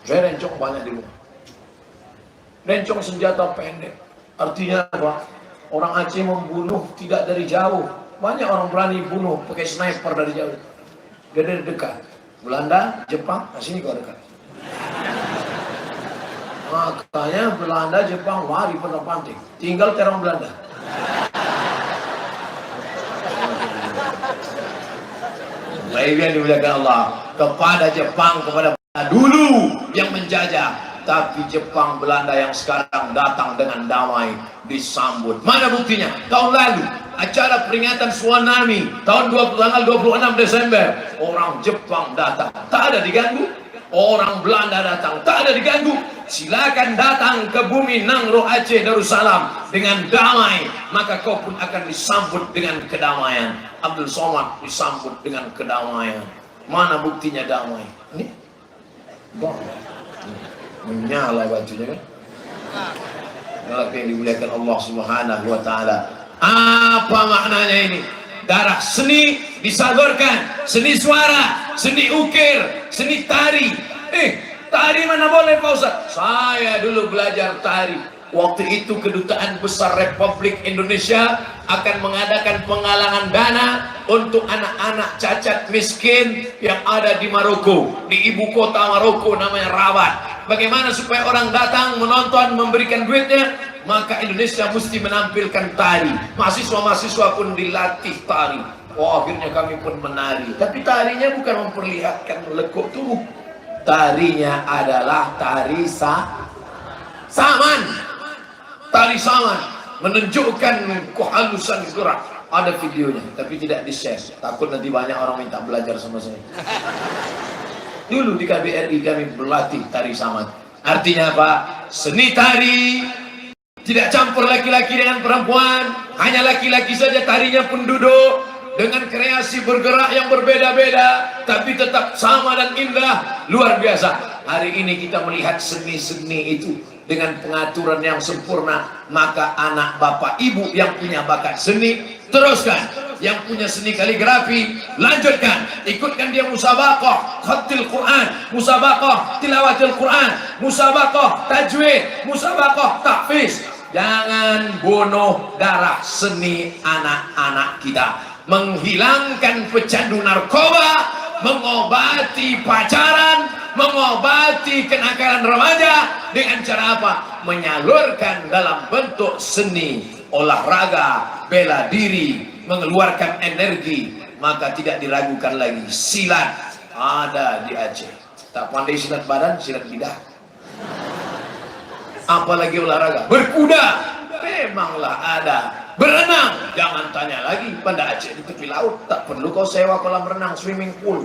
Saya rencong banyak di rumah. Rencong senjata pendek. Artinya apa? Orang Aceh membunuh tidak dari jauh. Banyak orang berani bunuh pakai sniper dari jauh. Dia dari dekat. Belanda, Jepang, sini kau dekat. Makanya Belanda, Jepang lari pada panting. Tinggal terang Belanda. Baik yang dimuliakan Allah, kepada Jepang, kepada dulu yang menjajah, tapi Jepang Belanda yang sekarang datang dengan damai disambut. Mana buktinya? Tahun lalu acara peringatan tsunami tanggal 26 Desember, orang Jepang datang, tak ada diganggu. Orang Belanda datang, tak ada diganggu. Silakan datang ke bumi Nangro Aceh Darussalam dengan damai, maka kau pun akan disambut dengan kedamaian. Abdul Somad disambut dengan kedamaian. Mana buktinya damai? Ini menyala bajunya kan? Kalau yang dimuliakan Allah Subhanahu wa Ta'ala. Apa maknanya ini? Darah seni disalurkan, seni suara, seni ukir, seni tari. Tari mana boleh Pak Ustaz? Saya dulu belajar tari. Waktu itu Kedutaan Besar Republik Indonesia akan mengadakan penggalangan dana untuk anak-anak cacat miskin yang ada di Maroko, di ibu kota Maroko namanya Rabat. Bagaimana supaya orang datang menonton, memberikan duitnya? Maka Indonesia mesti menampilkan tari. Mahasiswa-mahasiswa pun dilatih tari. Oh, akhirnya kami pun menari. Tapi tarinya bukan memperlihatkan lekuk tubuh. Tarinya adalah tari saman. Tari saman menunjukkan kehalusan gerak. Ada videonya, tapi tidak di-share. Takut nanti banyak orang minta belajar sama saya. Dulu di KBRI kami berlatih tari saman. Artinya apa? Seni tari tidak campur laki-laki dengan perempuan, hanya laki-laki saja tarinya pun duduk, dengan kreasi bergerak yang berbeda-beda, tapi tetap sama dan indah, luar biasa. Hari ini kita melihat seni-seni itu dengan pengaturan yang sempurna. Maka anak bapak ibu yang punya bakat seni, teruskan. Yang punya seni kaligrafi, lanjutkan. Ikutkan dia musabaqah khatil Quran, musabaqah tilawatil Quran, musabaqah tajwid, musabaqah tahfiz. Jangan bunuh darah seni anak-anak kita. Menghilangkan pecandu narkoba, mengobati pacaran, mengobati kenakalan remaja dengan cara apa? Menyalurkan dalam bentuk seni, olahraga, bela diri, mengeluarkan energi. Maka tidak diragukan lagi, silat ada di Aceh. Tak pandai silat badan, silat lidah. Apalagi olahraga, berkuda memanglah ada, berenang jangan tanya lagi. Pada Aceh di tepi laut tak perlu kau sewa kolam renang, swimming pool.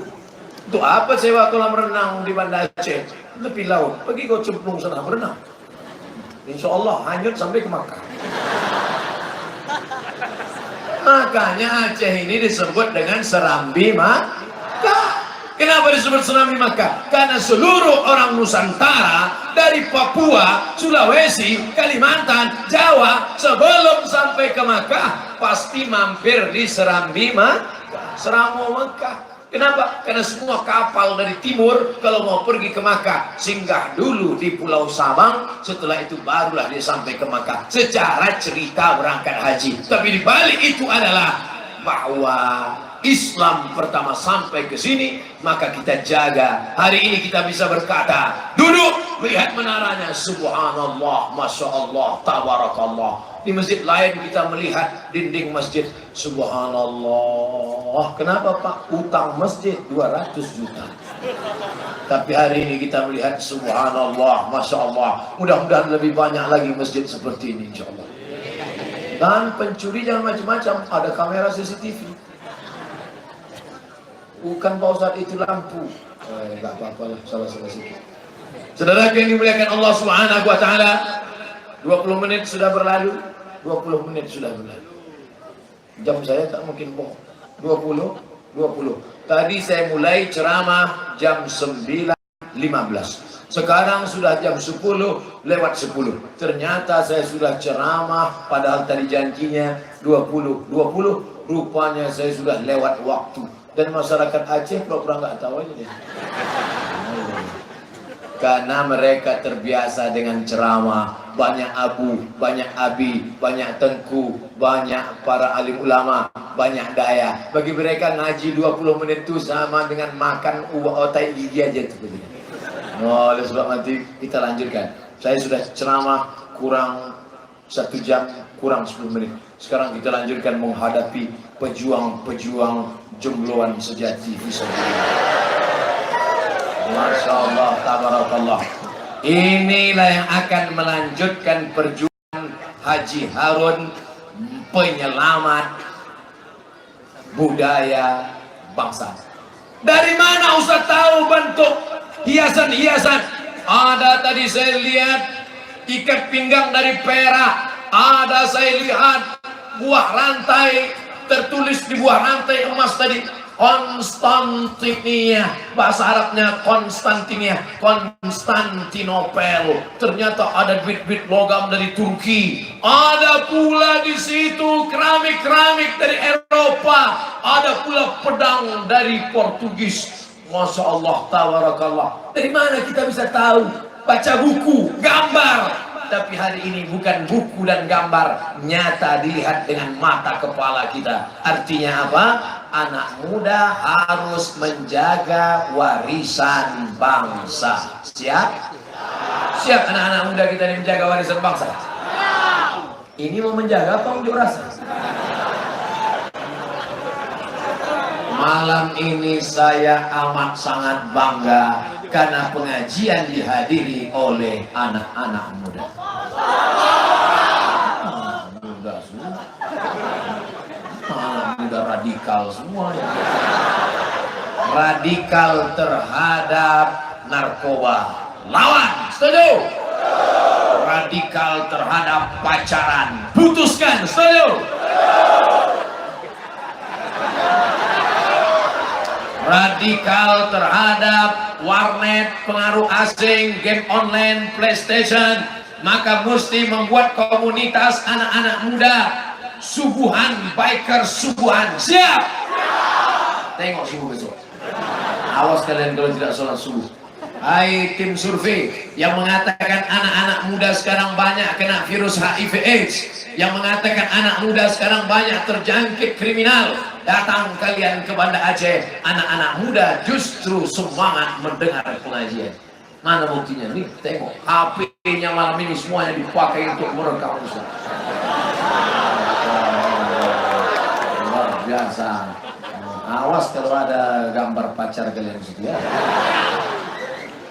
Untuk apa sewa kolam renang di Banda Aceh? Tepi laut, pergi kau cemplung sana berenang, insya Allah hanyut sampai ke Makkah. Makanya Aceh ini disebut dengan Serambi Makkah. Kenapa disebut Serambi Makkah? Karena seluruh orang Nusantara dari Papua, Sulawesi, Kalimantan, Jawa sebelum sampai ke Makkah pasti mampir di Serambi Makkah, Seramo Makkah. Kenapa? Karena semua kapal dari timur kalau mau pergi ke Makkah singgah dulu di Pulau Sabang, setelah itu barulah dia sampai ke Makkah. Secara cerita berangkat haji, tapi di balik itu adalah bahwa Islam pertama sampai ke sini, maka kita jaga. Hari ini kita bisa berkata, duduk melihat menaranya, subhanallah, masya Allah, tabarakallah. Di masjid lain kita melihat dinding masjid, subhanallah. Kenapa Pak? Utang masjid 200 juta. Tapi hari ini kita melihat subhanallah, masya Allah. Mudah-mudahan lebih banyak lagi masjid seperti ini, insya Allah. Dan pencuri jangan macam-macam, ada kamera CCTV. Bukan Pak Ustadz itu lampu. Enggak apa-apa lah, salah-salah sedikit. Saudara yang dimuliakan Allah Subhanahu wa taala, 20 menit sudah berlalu. 20 menit sudah berlalu. Jam saya tak mungkin bohong. 20. Tadi saya mulai ceramah jam 9.15. Sekarang sudah jam 10 lewat 10. Ternyata saya sudah ceramah padahal tadi janjinya 20. Rupanya saya sudah lewat waktu. Dan masyarakat Aceh pura-pura nggak tahu aja deh. Karena mereka terbiasa dengan ceramah, banyak abu, banyak abi, banyak tengku, banyak para alim ulama, banyak daya. Bagi mereka ngaji 20 menit itu sama dengan makan otak gigi aja tuh. Oleh sebab nanti kita lanjutkan. Saya sudah ceramah kurang 1 jam, kurang 10 menit. Sekarang kita lanjutkan menghadapi pejuang-pejuang jombloan sejati. Masya Allah, tabarakallah. Inilah yang akan melanjutkan perjuangan Haji Harun, penyelamat budaya bangsa. Dari mana Ustaz tahu bentuk hiasan-hiasan? Ada tadi saya lihat ikat pinggang dari perak. Ada saya lihat buah rantai, tertulis di buah rantai emas tadi Konstantinia, bahasa Arabnya Konstantinia, Konstantinopel. Ternyata ada bit-bit logam dari Turki. Ada pula di situ keramik-keramik dari Eropa. Ada pula pedang dari Portugis. Masya Allah, tabarakallah. Dari mana kita bisa tahu? Baca buku, gambar. Tapi hari ini bukan buku dan gambar, nyata dilihat dengan mata kepala kita. Artinya apa? Anak muda harus menjaga warisan bangsa. Siap? Siap anak-anak muda kita ini menjaga warisan bangsa? Ini mau menjaga apa unjuk rasa? Malam ini saya amat sangat bangga karena pengajian dihadiri oleh anak-anak muda. Muda semua. Anak muda radikal semuanya. Radikal terhadap narkoba. Lawan, setuju? Radikal terhadap pacaran. Putuskan, setuju? Radikal terhadap warnet, pengaruh asing, game online, PlayStation. Maka mesti membuat komunitas anak-anak muda subuhan, biker subuhan. Siap? Tengok subuh besok. Awas kalian kalau tidak sholat subuh. Hai tim survei yang mengatakan anak-anak muda sekarang banyak kena virus HIV AIDS, yang mengatakan anak muda sekarang banyak terjangkit kriminal, datang kalian ke Banda Aceh, anak-anak muda justru semangat mendengar pengajian. Mana buktinya nih? Tengok HP-nya malam ini semuanya dipakai untuk merekam Ustaz. Luar biasa. Awas kalau ada gambar pacar kalian situ ya.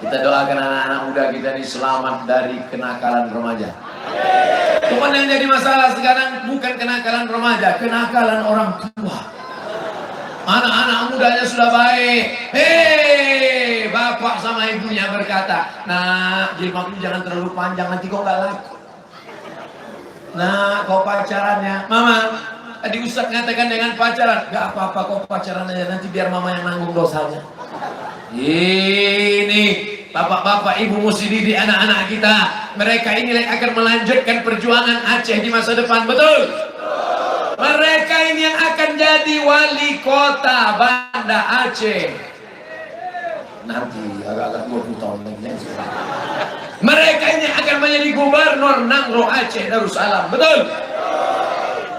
Kita doakan anak-anak muda kita ini selamat dari kenakalan remaja. Cuman yang jadi masalah sekarang bukan kenakalan remaja, kenakalan orang tua. Anak-anak mudanya sudah baik. Hei, bapak sama ibunya berkata, nah jilbabmu jangan terlalu panjang nanti kau nggak laku. Nah kau pacarannya, mama. Tadi Ustaz ngatakan dengan pacaran, gak apa-apa kau pacaran aja nanti biar mama yang nanggung dosanya. Ini bapak-bapak ibu mesti didik anak-anak kita. Mereka ini yang akan melanjutkan perjuangan Aceh di masa depan, betul? Mereka ini yang akan jadi wali kota Banda Aceh nanti agak-agak 20 tahun lagi. Mereka ini akan menjadi gubernur Nangro Aceh Darussalam, betul?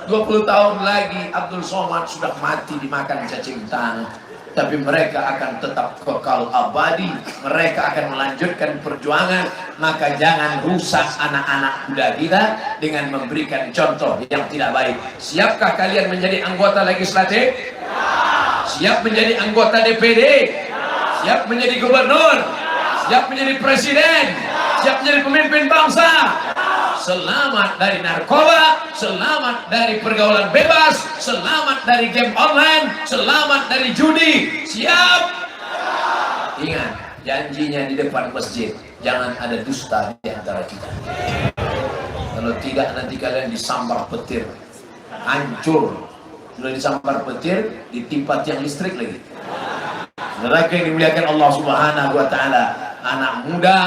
20 tahun lagi Abdul Somad sudah mati dimakan cacing tanah, tapi mereka akan tetap kekal abadi. Mereka akan melanjutkan perjuangan. Maka jangan rusak anak-anak muda kita dengan memberikan contoh yang tidak baik. Siapkah kalian menjadi anggota legislatif? Siap menjadi anggota DPD? Siap menjadi gubernur? Siap menjadi presiden? Siap menjadi pemimpin bangsa? Selamat dari narkoba, selamat dari pergaulan bebas, selamat dari game online, selamat dari judi. Siap? Ingat, janjinya di depan masjid, jangan ada dusta di antara kita. Kalau tidak nanti kalian disambar petir, hancur. Sudah disambar petir, ditimpa tiang listrik lagi. Saudara yang dimuliakan Allah Subhanahu wa Ta'ala, anak muda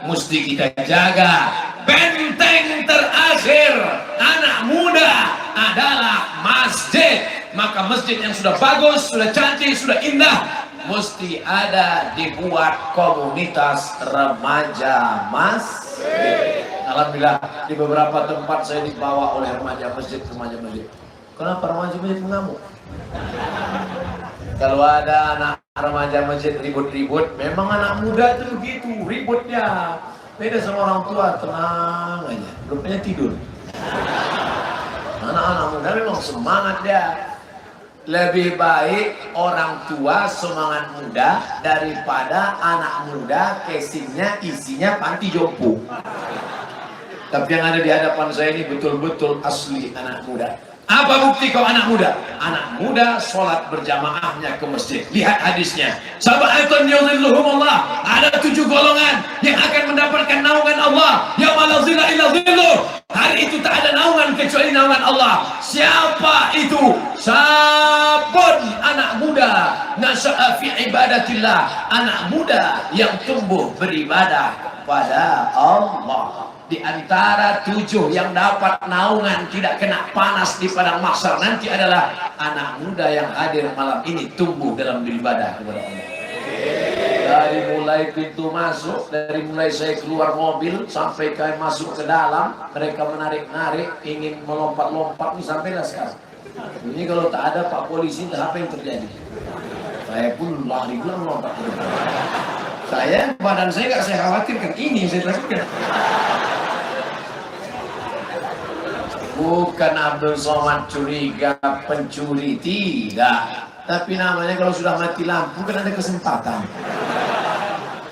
mesti kita jaga. Benteng terakhir anak muda adalah masjid. Maka masjid yang sudah bagus, sudah cantik, sudah indah, mesti ada dibuat komunitas remaja masjid. Alhamdulillah di beberapa tempat saya dibawa oleh remaja masjid. Kenapa remaja masjid mengamuk? Kalau ada anak remaja masjid ribut-ribut, memang anak muda itu begitu ributnya. Beda sama orang tua, tenang aja, rupanya tidur. Anak-anak muda memang semangat dia. Lebih baik orang tua semangat muda daripada anak muda casingnya isinya panti jompo. Tapi yang ada di hadapan saya ini betul-betul asli anak muda. Apa bukti kau anak muda? Anak muda sholat berjamaahnya ke masjid. Lihat hadisnya. Sab'atun yudhilluhumullah. Ada 7 golongan yang akan mendapatkan naungan Allah. Yauma la zilla illa zilluh. Hari itu tak ada naungan kecuali naungan Allah. Siapa itu? Sabun, anak muda. Nasha'a fi ibadatillah. Anak muda yang tumbuh beribadah pada Allah. Di antara 7 yang dapat naungan tidak kena panas di padang mahsyar nanti adalah anak muda yang hadir malam ini tumbuh dalam beribadah kepada Allah. Dari mulai pintu masuk, dari mulai saya keluar mobil sampai kalian masuk ke dalam, mereka menarik-narik, ingin melompat-lompat nih sampailah sekarang. Ini kalau tak ada Pak Polisi, apa yang terjadi? Saya pun lari pulang melompat ke depan. Saya, badan saya nggak saya khawatirkan, ini saya takutkan. Bukan Abdul Somad curiga pencuri, tidak. Tapi namanya kalau sudah mati lampu kan ada kesempatan.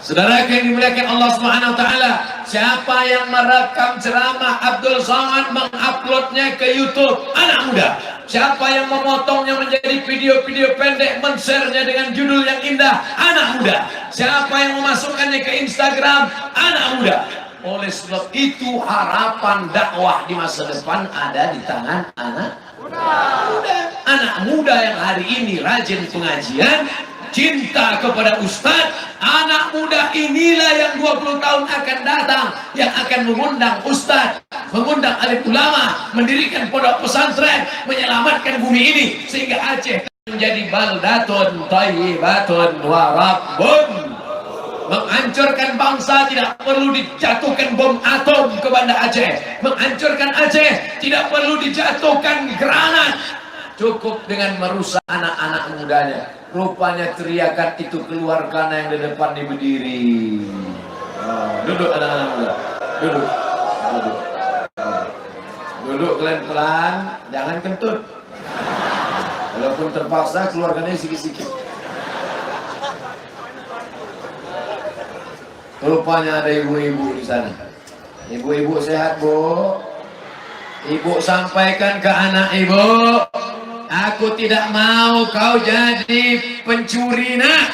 Saudara yang dimuliakan Allah Subhanahu wa Ta'ala, siapa yang merekam ceramah Abdul Somad menguploadnya ke YouTube? Anak muda. Siapa yang memotongnya menjadi video-video pendek, men-share-nya dengan judul yang indah? Anak muda. Siapa yang memasukkannya ke Instagram? Anak muda. Oleh sebab itu harapan dakwah di masa depan ada di tangan anak muda. Anak muda yang hari ini rajin pengajian, cinta kepada Ustadz. Anak muda inilah yang 20 tahun akan datang, yang akan mengundang Ustadz, mengundang alim ulama, mendirikan pondok pesantren, menyelamatkan bumi ini sehingga Aceh menjadi baldatun thayyibatun wa rabbun Menghancurkan bangsa tidak perlu dijatuhkan bom atom ke Banda Aceh. Menghancurkan Aceh tidak perlu dijatuhkan granat. Cukup dengan merusak anak-anak mudanya. Rupanya teriakan itu keluar karena yang di depan ini berdiri. Duduk anak-anak muda. Duduk. Duduk pelan-pelan, jangan kentut. Walaupun terpaksa keluarkannya sikit-sikit. Rupanya ada ibu-ibu di sana. Ibu-ibu sehat, Bu? Ibu sampaikan ke anak ibu, aku tidak mau kau jadi pencuri, nak.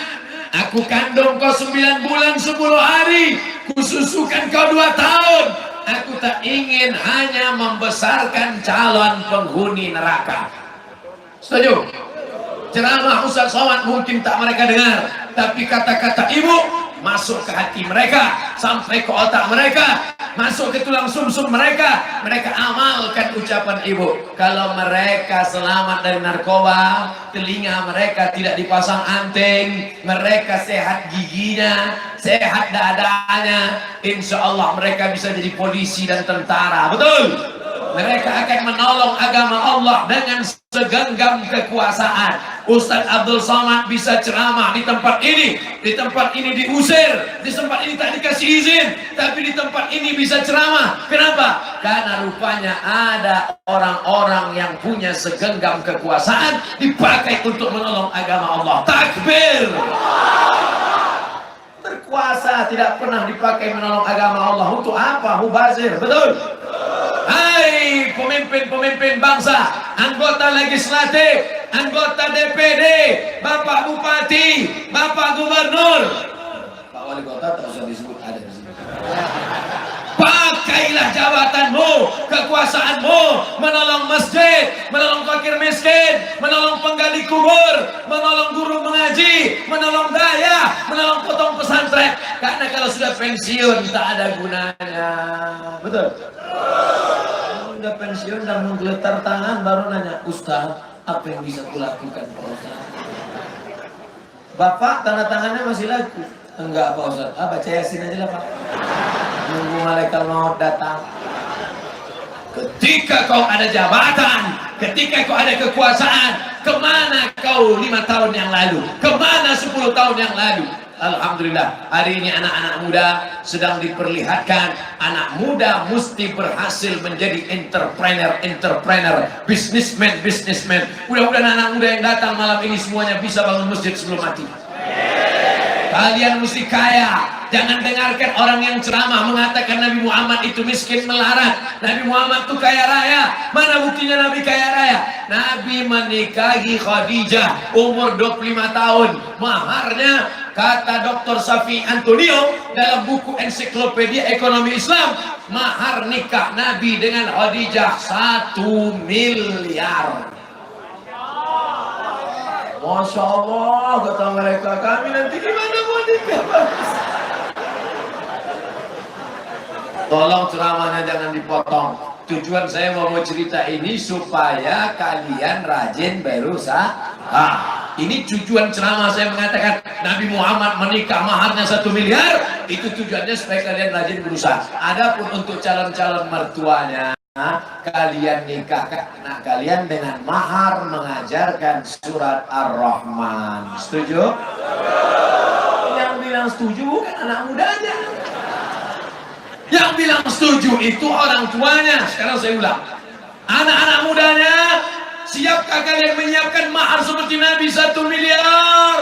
Aku kandung kau 9 bulan 10 hari, kususukan kau 2 tahun. Aku tak ingin hanya membesarkan calon penghuni neraka. Setuju? Ceramah Ustaz Somad mungkin tak mereka dengar, tapi kata-kata ibu masuk ke hati mereka, sampai ke otak mereka, masuk ke tulang sumsum mereka. Mereka amalkan ucapan ibu. Kalau mereka selamat dari narkoba, telinga mereka tidak dipasang anting, mereka sehat giginya, sehat dadanya, insya Allah mereka bisa jadi polisi dan tentara. Betul? Mereka akan menolong agama Allah dengan segenggam kekuasaan. Ustaz Abdul Somad bisa ceramah di tempat ini. Di tempat ini diusir, di tempat ini tak dikasih izin, tapi di tempat ini bisa ceramah. Kenapa? Karena rupanya ada orang-orang yang punya segenggam kekuasaan dipakai untuk menolong agama Allah. Takbir! Berkuasa tidak pernah dipakai menolong agama Allah. Untuk apa? Mubazir. Betul? Hai pemimpin-pemimpin bangsa, anggota legislatif, anggota DPD, Bapak Bupati, Bapak Gubernur, Pak Wali Kota tak usah disebut, ada di sini. Pakailah jabatanmu, kekuasaanmu, menolong masjid, menolong fakir miskin, menolong penggali kubur, menolong guru mengaji, menolong daya, menolong potong pesantren. Karena kalau sudah pensiun tak ada gunanya. Betul? Udah pensiun dan menggeletar tangan baru nanya, Ustaz, apa yang bisa kulakukan Pak Ustaz? Bapak tanda tangannya masih laku? Enggak Pak Ustaz. Baca Yasin aja lah Pak. Nunggu malaikat maut datang. Ketika kau ada jabatan, ketika kau ada kekuasaan, kemana kau 5 tahun yang lalu? Kemana 10 tahun yang lalu? Alhamdulillah, hari ini anak-anak muda sedang diperlihatkan. Anak muda mesti berhasil menjadi entrepreneur, businessman. Mudah-mudahan anak muda yang datang malam ini semuanya bisa bangun masjid sebelum mati. Kalian mesti kaya. Jangan dengarkan orang yang ceramah mengatakan Nabi Muhammad itu miskin melarat, Nabi Muhammad itu kaya raya. Mana buktinya Nabi kaya raya? Nabi menikahi Khadijah umur 25 tahun. Maharnya, kata Dr. Safi Antonio dalam buku Ensiklopedia Ekonomi Islam, mahar nikah Nabi dengan Khadijah 1 miliar. Masya Allah, kata mereka, kami nanti gimana mau nikah? Tolong ceramahnya jangan dipotong. Tujuan saya mau cerita ini supaya kalian rajin berusaha. Ini tujuan ceramah saya mengatakan Nabi Muhammad menikah maharnya 1 miliar. Itu tujuannya supaya kalian rajin berusaha. Adapun untuk calon-calon mertuanya, kalian nikahkan anak kalian dengan mahar mengajarkan surat Ar-Rahman. Setuju? Yang bilang setuju bukan anak mudanya. Yang bilang setuju itu orang tuanya. Sekarang saya ulang, anak-anak mudanya, siapkah kalian menyiapkan mahar seperti Nabi 1 miliar?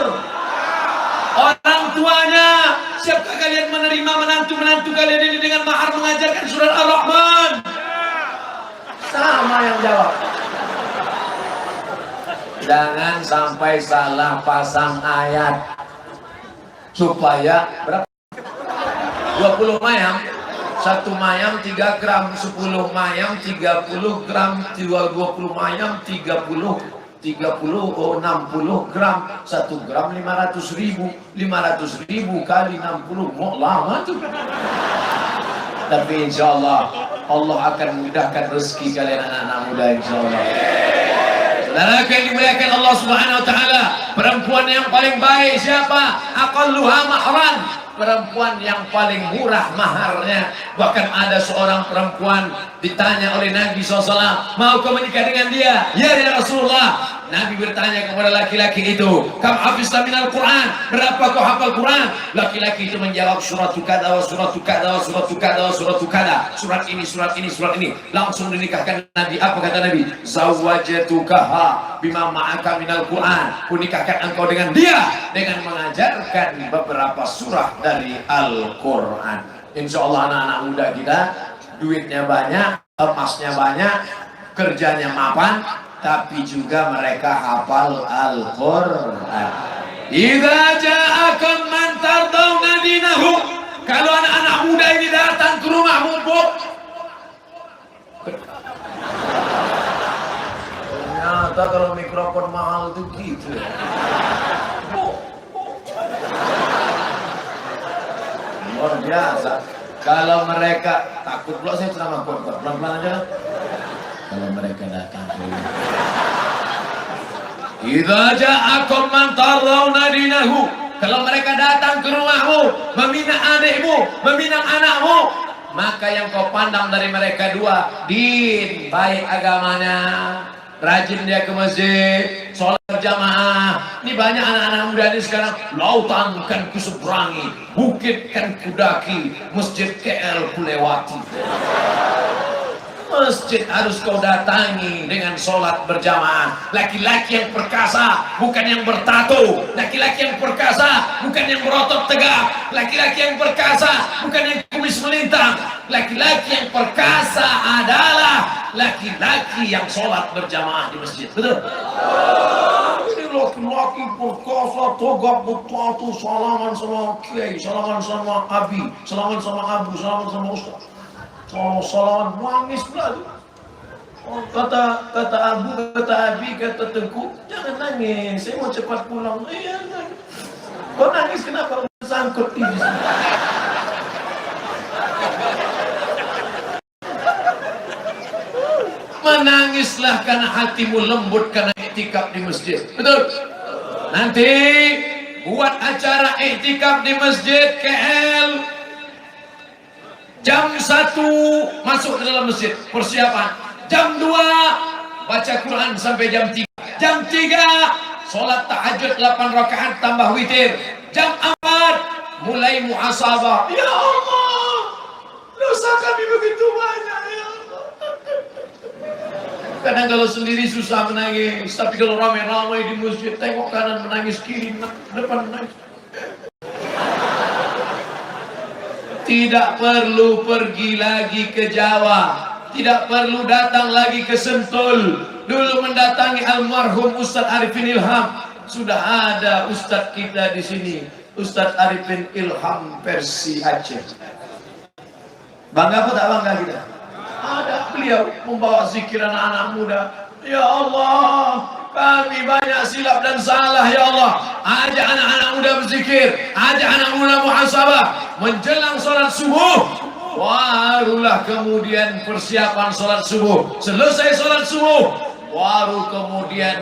Orang tuanya, siapkah kalian menerima menantu-menantu kalian ini dengan mahar mengajarkan surat Ar-Rahman? Sama yang jawab. Jangan sampai salah pasang ayat. Supaya berapa? 20 mayam. 1 mayam 3 gram, 10 mayam 30 gram, 20 mayam 60 gram, 1 gram 500 ribu kali 60, mau lama tuh. Tapi insya Allah akan mudahkan rezeki kalian anak-anak muda, insya Allah. Saudara yang dimuliakan Allah Subhanahu Wa Taala, perempuan yang paling baik siapa? Aqalluha mahran, perempuan yang paling murah maharnya. Bahkan ada seorang perempuan ditanya oleh Nabi SAW, mau kau menikah dengan dia? Ya Rasulullah. Nabi bertanya kepada laki-laki itu, kam hafizta minal Quran, berapa kau hafal Quran? Laki-laki itu menjawab, surat kada wa surat kada wa surat kada wa surat kada, surat ini, surat ini, surat ini. Langsung dinikahkan Nabi. Apa kata Nabi? Zawwajtukaha bima ma'aka minal Quran, kunikahkan engkau dengan dia dengan mengajarkan beberapa surah dari Al-Quran. Insya Allah anak-anak muda kita duitnya banyak, emasnya banyak, kerjanya mapan, tapi juga mereka hafal Al-Quran. Idza ja'akum man tardawna dinahu, kalau anak-anak muda ini datang ke rumahmu, Bu, ternyata kalau mikrofon mahal itu gitu. Luar biasa. Kalau mereka takut pula, saya ceramah pelan-pelan aja. Kalau mereka datang ke rumah, idza ja'akum man tardawna dinahu, kalau mereka datang ke rumahmu, meminang adikmu, meminang anakmu, maka yang kau pandang dari mereka dua, din, baik agamanya, rajin dia ke masjid, sholat berjamaah. Ini banyak anak-anak muda ini sekarang, lautan kan kuseberangi, bukit kan kudaki, masjid KL kulewati. Masjid harus kau datangi dengan sholat berjamaah. Laki-laki yang perkasa, bukan yang bertato. Laki-laki yang perkasa, bukan yang berotot tegak. Laki-laki yang perkasa, bukan yang kumis melintang. Laki-laki yang perkasa adalah laki-laki yang sholat berjamaah di masjid. Betul? Ini laki-laki perkasa, tegak, bertato, salaman sama kiai, salaman sama abi, salaman sama abu, salaman sama ustaz. Oh, salaman nangis pula. Oh, kata Abu, kata Abi, kata Tengku, jangan nangis, saya mau cepat pulang. Iya, nangis. Kau nangis kenapa? Sangkut di sini. Menangislah karena hatimu lembut karena iktikaf di masjid. Betul? Nanti buat acara iktikaf di masjid KL. Jam 1 masuk ke dalam masjid, persiapan. Jam 2 baca Quran sampai jam 3. Jam 3 sholat tahajud 8 rakaat tambah witir. Jam 4 mulai muhasabah. Ya Allah, dosa kami begitu banyak ya Allah. Kadang kalau sendiri susah menangis, tapi kalau ramai-ramai di masjid, tengok kanan menangis, kiri depan menangis. Tidak perlu pergi lagi ke Jawa, tidak perlu datang lagi ke Sentul. Dulu mendatangi almarhum Ustadz Arifin Ilham, sudah ada Ustadz kita di sini, Ustadz Arifin Ilham versi Aceh. Bangga apa tak bangga kita? Ada beliau membawa zikir anak-anak muda. Ya Allah, kami banyak silap dan salah ya Allah. Ajak anak-anak muda berzikir, ajak anak muda muhasabah. Menjelang sholat subuh, barulah kemudian persiapan sholat subuh. Selesai sholat subuh, baru kemudian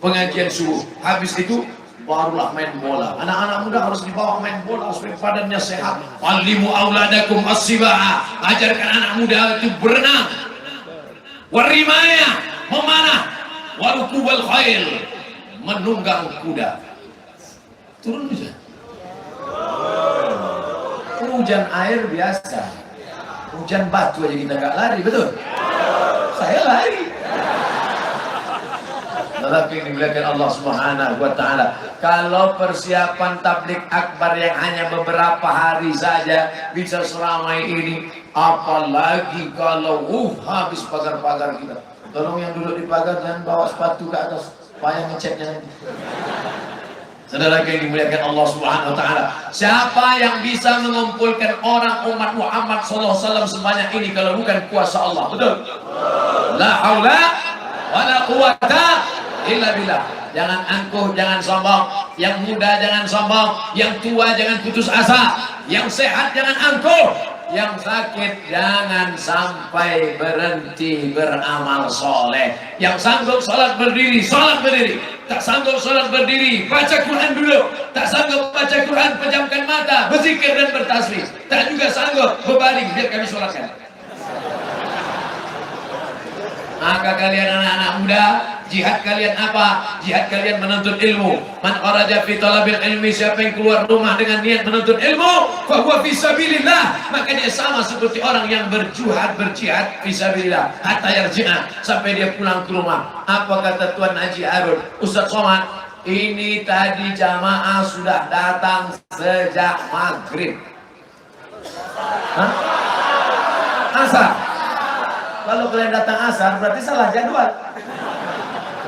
pengajian subuh. Habis itu barulah main bola. Anak-anak muda harus dibawa main bola supaya badannya sehat. Alimu auladakum as-sibaha, ajarkan anak muda itu berenang, warimaya, memanah, warukubal khail, menunggang kuda. Turun bisa. Hujan air biasa, hujan batu aja kita nggak lari, betul? Saya lari. Tetapi yang dimuliakan Allah Subhanahu wa Ta'ala, kalau persiapan tablik akbar yang hanya beberapa hari saja bisa seramai ini, apalagi kalau habis pagar-pagar kita. Tolong yang duduk di pagar jangan bawa sepatu ke atas, payah ngeceknya nanti. Saudara yang dimuliakan Allah Subhanahu wa Ta'ala, siapa yang bisa mengumpulkan orang umat Muhammad SAW sebanyak ini kalau bukan kuasa Allah? Betul? La haula wala quwata illa billah. Jangan angkuh, jangan sombong. Yang muda jangan sombong, yang tua jangan putus asa, yang sehat jangan angkuh, yang sakit jangan sampai berhenti beramal soleh. Yang sanggup sholat berdiri, sholat berdiri. tak sanggup sholat berdiri, baca Quran dulu. Tak sanggup baca Quran, pejamkan mata, berzikir dan bertasbih. Tak juga sanggup berbaring, biar kami sholatkan. Maka kalian anak-anak muda, jihad kalian apa? Jihad kalian menuntut ilmu. Man kharaja fi talabil ilmi, siapa yang keluar rumah dengan niat menuntut ilmu, fa huwa fi sabilillah, maka dia sama seperti orang yang berjihad fi sabilillah hatta yarji'a, sampai dia pulang ke rumah. Apa kata Tuan Haji Harun? Ustaz Somad, ini tadi jamaah sudah datang sejak maghrib. Hah? Asar. Kalau kalian datang asar berarti salah jadwal.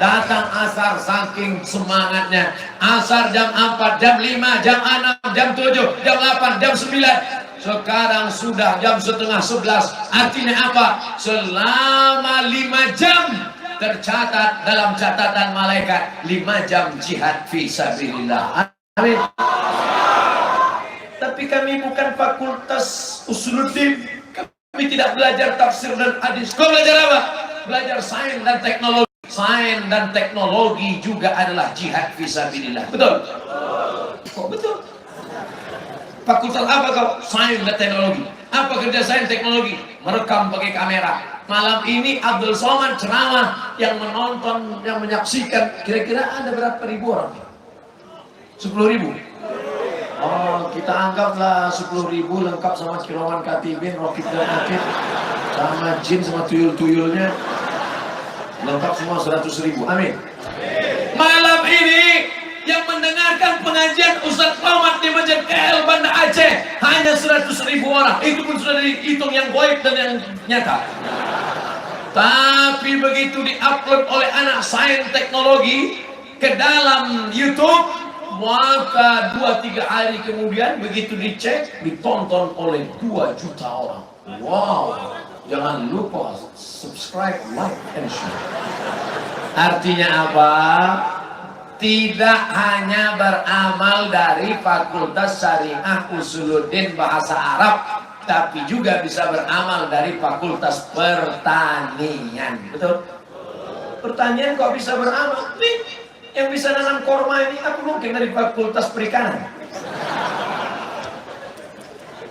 Datang asar saking semangatnya. Asar jam 4, jam 5, jam 6, jam 7, jam 8, jam 9. Sekarang sudah jam setengah 11. Artinya apa? Selama 5 jam tercatat dalam catatan malaikat 5 jam jihad fi sabilillah. Amin. Tapi kami bukan fakultas usuluddin. Kami tidak belajar tafsir dan hadis. Kau belajar apa? Belajar sains dan teknologi. Sains dan teknologi juga adalah jihad fisabilillah. Betul? Kok betul? Fakultas apa kau? Sains dan teknologi. Apa kerja sains teknologi? Merekam pakai kamera. Malam ini Abdul Somad ceramah, yang menonton, yang menyaksikan kira-kira ada berapa ribu orang? 10.000. Oh, kita anggaplah 10.000 lengkap sama kiloman katibin, rokit dan nakit, sama jin sama tuyul-tuyulnya, lengkap semua 100.000. Amin. Malam ini yang mendengarkan pengajian Ustaz Somad di Masjid KL Banda Aceh hanya 100.000 orang. Itu pun sudah dihitung yang goib dan yang nyata. Tapi begitu diupload oleh anak sains teknologi ke dalam YouTube, maka 2-3 hari kemudian begitu dicek, ditonton oleh 2 juta orang. Wow, jangan lupa subscribe, like, and share. Artinya apa? Tidak hanya beramal dari Fakultas Syariah Usuluddin Bahasa Arab, tapi juga bisa beramal dari Fakultas Pertanian. Betul? Pertanian kok bisa beramal? Nih, yang bisa nanam korma ini apa mungkin dari Fakultas Perikanan?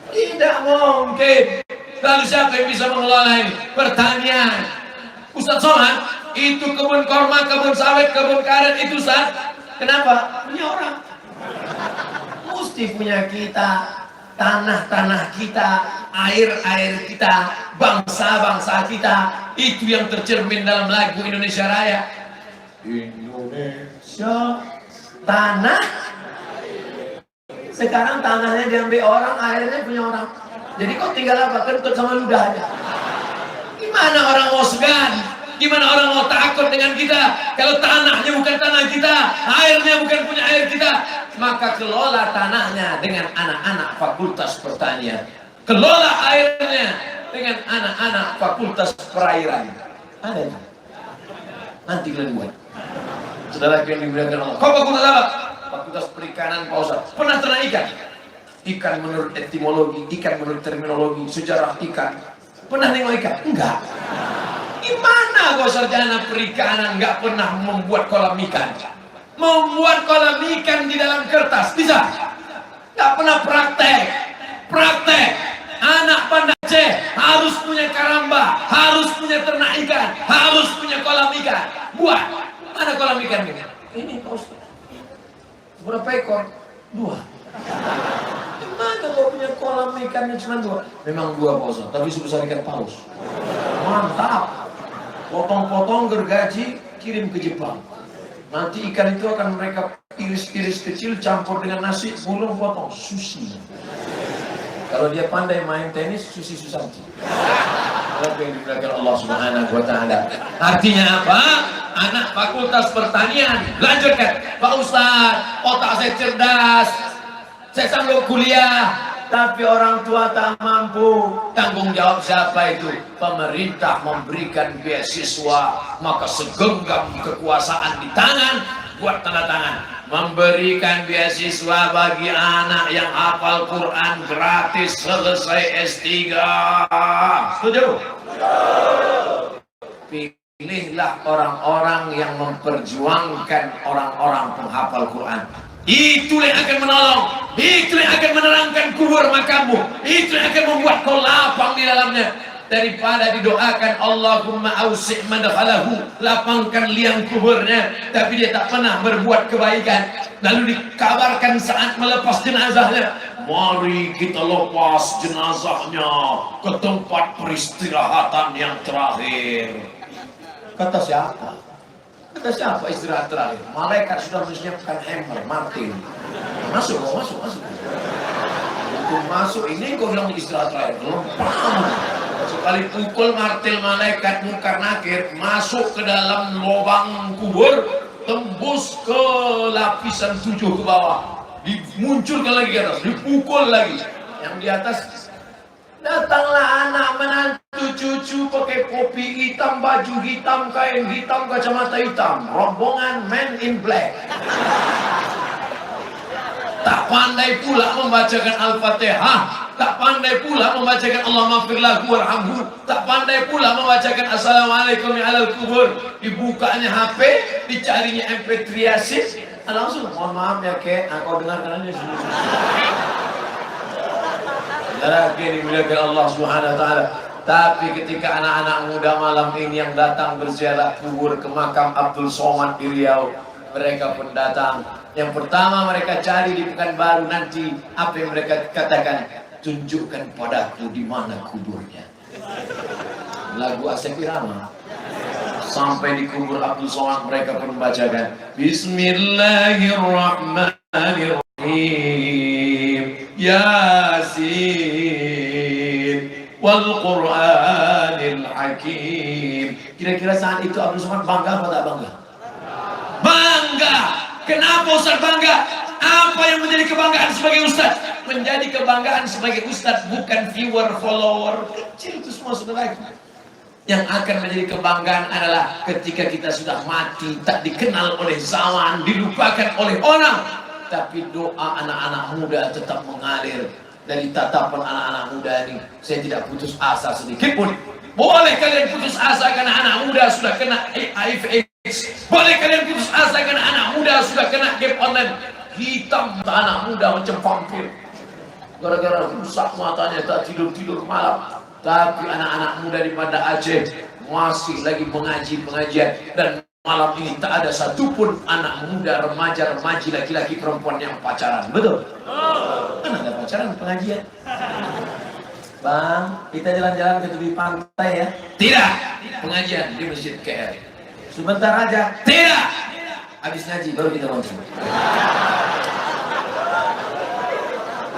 Tidak mungkin. Lalu siapa yang bisa mengelola ini? Pertanian. Ustaz Somad, itu kebun korma, kebun sawit, kebun karet itu Ustaz. Kenapa? Punya orang. Mesti punya kita, tanah-tanah kita, air-air kita, bangsa-bangsa kita. Itu yang tercermin dalam lagu Indonesia Raya. Indonesia tanah. Sekarang tanahnya diambil orang, airnya punya orang. Jadi kok tinggal apa? Kentut sama ludah aja. Gimana orang mau segan? Gimana orang mau takut dengan kita? Kalau tanahnya bukan tanah kita, airnya bukan punya air kita, maka kelola tanahnya dengan anak-anak Fakultas Pertanian, kelola airnya dengan anak-anak Fakultas Perairan. Ada itu. Nanti kalian buat. Saudara yang dimuliakan Allah. Kau fakultas apa? Fakultas Perikanan, Pak Ustaz. Pernah ternak ikan? Ikan menurut etimologi, ikan menurut terminologi, sejarah ikan. Pernah nengok ikan? Enggak. Gimana kau sarjana perikanan nggak pernah membuat kolam ikan? Membuat kolam ikan di dalam kertas bisa? Nggak pernah praktek. Praktek. Anak Banda Aceh harus punya karamba, harus punya ternak ikan, harus punya kolam ikan. Buat. Mana kolam ikan ini? Ini Pak Ustaz. Berapa ekor? 2. Gimana kau punya kolam ikannya cuma 2? Memang 2 Pak Ustaz, tapi sebesar ikan paus. Mantap. Potong-potong gergaji kirim ke Jepang. Nanti ikan itu akan mereka iris-iris kecil, campur dengan nasi, gulung potong, sushi. Kalau dia pandai main tenis, sushi Susanti. Apa yang dimuliakan Allah Subhanahu wa Ta'ala. Artinya apa? Anak Fakultas Pertanian. Lanjutkan. Pak Ustaz, otak saya cerdas, saya sanggup kuliah, tapi orang tua tak mampu. Tanggung jawab siapa itu? Pemerintah memberikan beasiswa, maka segenggam kekuasaan di tangan, buat tanda tangan. Memberikan beasiswa bagi anak yang hafal Quran gratis selesai S3. Setuju? Pilihlah orang-orang yang memperjuangkan orang-orang penghafal Quran. Itulah yang akan menolong, itulah yang akan menerangkan kubur makammu, itulah yang akan membuat kau lapang di dalamnya. Daripada didoakan Allahumma ausik madkhalahu, lapangkan liang kuburnya, tapi dia tak pernah berbuat kebaikan. Lalu dikabarkan saat melepas jenazahnya, mari kita lepas jenazahnya ke tempat peristirahatan yang terakhir. Kata siapa? Kata siapa istirahat terakhir? Malaikat sudah menyiapkan hammer, martil. Masuk. Untuk masuk ini kau bilang istirahat terakhir. Lempam. Sekali pukul martil malaikat Munkar Nakir masuk ke dalam lubang kubur, tembus ke lapisan 7 ke bawah. Dimunculkan lagi ke atas, dipukul lagi. Yang di atas, datanglah anak menantu cucu pakai kopi hitam, baju hitam, kain hitam, kacamata hitam, rombongan Men in Black. Tak pandai pula membacakan Al-Fatihah, tak pandai pula membacakan Allahumma ighfir lahu warhamhu, tak pandai pula membacakan Assalamualaikum alal kubur. Dibukanya HP, dicarinya MP3 asis, langsung mohon maaf ya kek, kau dengarkan aja sini. Lagi dimuliakan Allah Subhanahu wa taala. Tapi ketika anak-anak muda malam ini yang datang berziarah kubur ke makam Abdul Somad di Riau, mereka pun datang. Yang pertama mereka cari di Pekanbaru nanti, apa yang mereka katakan? Tunjukkan padaku di mana kuburnya. Lagu Asep Irama. Sampai di kubur Abdul Somad mereka pun membacakan Bismillahirrahmanirrahim. Yasin wal Qur'anil Hakim. Kira-kira saat itu Abdul Somad bangga atau tak bangga? Bangga. Kenapa Ustaz bangga? Apa yang menjadi kebanggaan sebagai Ustaz? Menjadi kebanggaan sebagai Ustaz bukan viewer, follower, kecil itu semua sudah lagi. Yang akan menjadi kebanggaan adalah ketika kita sudah mati, tak dikenal oleh zaman, dilupakan oleh orang, tapi doa anak-anak muda tetap mengalir dari tatapan anak-anak muda ini. Saya tidak putus asa sedikit pun. Boleh kalian putus asa karena anak muda sudah kena HIV/AIDS. Boleh kalian putus asa karena anak muda sudah kena game online. Hitam anak muda macam vampir, gara-gara rusak matanya, tak tidur-tidur malam. Tapi anak-anak muda di Banda Aceh masih lagi mengaji pengajian, dan malam ini tak ada satupun anak muda, remaja-remaji, laki-laki, perempuan yang pacaran. Betul? Kan ada pacaran pengajian. Bang, kita jalan-jalan ke tepi pantai ya? Tidak. Pengajian di Masjid KL. Sebentar aja. Tidak. Habis ngaji baru kita ngomong.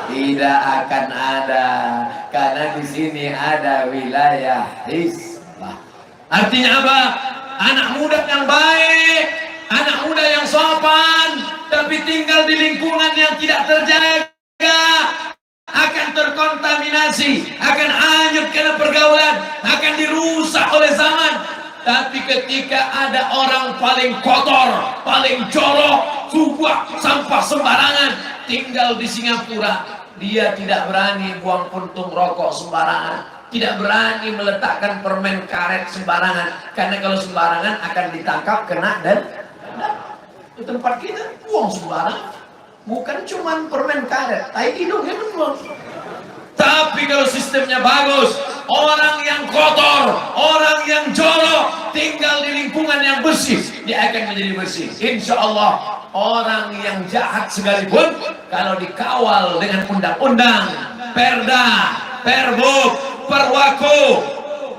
Tidak akan ada, karena di sini ada wilayah Hizbah. Artinya apa? Anak muda yang baik, anak muda yang sopan, tapi tinggal di lingkungan yang tidak terjaga, akan terkontaminasi, akan hanyut karena pergaulan, akan dirusak oleh zaman. Tapi ketika ada orang paling kotor, paling jorok, subah, sampah sembarangan, tinggal di Singapura, dia tidak berani buang puntung rokok sembarangan, tidak berani meletakkan permen karet sembarangan, karena kalau sembarangan akan ditangkap, kena dan di tempat kita buang sembarangan. Bukan cuma permen karet, tai hidung yang buang. Tapi kalau sistemnya bagus, orang yang kotor, orang yang jorok, tinggal di lingkungan yang bersih, dia akan menjadi bersih. Insya Allah, orang yang jahat sekalipun, kalau dikawal dengan undang-undang, perda, perbuk, perwako,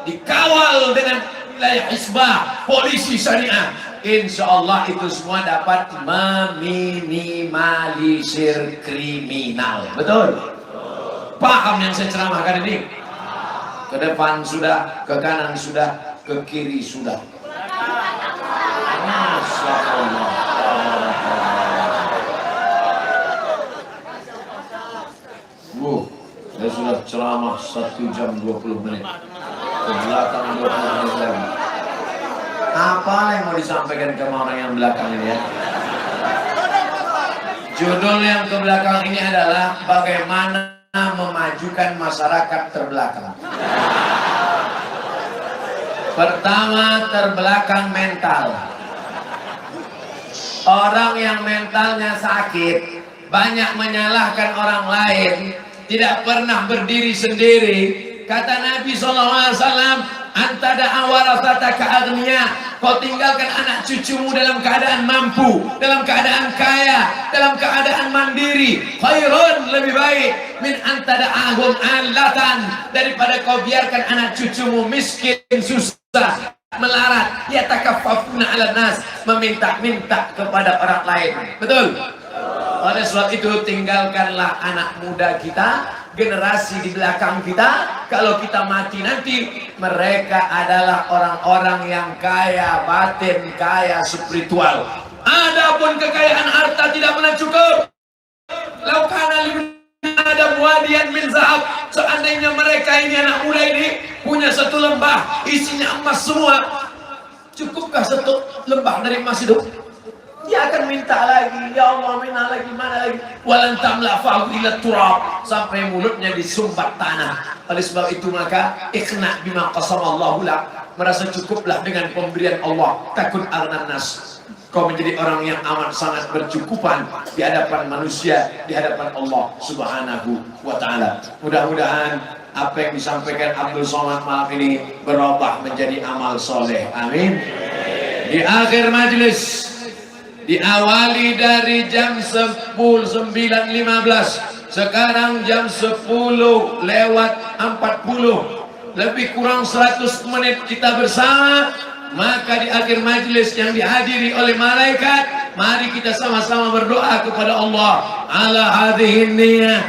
dikawal dengan wilayah Hizbah, polisi syariah, insya Allah itu semua dapat meminimalisir kriminal. Betul? Paham yang saya ceramahkan ini? Ke depan sudah, ke kanan sudah, ke kiri sudah. Masya Allah. Saya sudah ceramah 1 jam 20 menit. Ke belakang 20 menit lagi. Apa yang mau disampaikan ke orang yang belakang ini ya? Judul yang ke belakang ini adalah bagaimana memajukan masyarakat terbelakang. Pertama, terbelakang mental. Orang yang mentalnya sakit banyak menyalahkan orang lain, tidak pernah berdiri sendiri. Kata Nabi SAW, antada awarasataka agniya, kau tinggalkan anak cucumu dalam keadaan mampu, dalam keadaan kaya, dalam keadaan mandiri. Khairun, lebih baik min antada ahum alatan, daripada kau biarkan anak cucumu miskin, susah, melarat, yatakaffafuna 'alan nas, meminta-minta kepada orang lain. Betul? Oleh sebab itu, tinggalkanlah anak muda kita, generasi di belakang kita. Kalau kita mati nanti, mereka adalah orang-orang yang kaya batin, kaya spiritual. Adapun kekayaan harta tidak pernah cukup. Laukana ada wadian min zahab, seandainya mereka ini, anak muda ini, punya satu lembah isinya emas semua, cukupkah satu lembah dari emas itu? Dia akan minta lagi, ya Allah, minta lagi, mana lagi? Walan tamla fahu ila turab, sampai mulutnya disumbat tanah. Oleh sebab itu maka ikhna bima qasamallahu lak, merasa cukuplah dengan pemberian Allah. Takun agnan nas, kau menjadi orang yang amat sangat bercukupan di hadapan manusia, di hadapan Allah Subhanahu wa ta'ala. Mudah-mudahan apa yang disampaikan Abdul Somad malam ini berubah menjadi amal soleh. Amin. Di akhir majelis, diawali dari jam 9.15, sekarang jam 10:40, lebih kurang 100 menit kita bersama. Maka di akhir majelis yang dihadiri oleh malaikat, mari kita sama-sama berdoa kepada Allah. Ala hadhihi niyah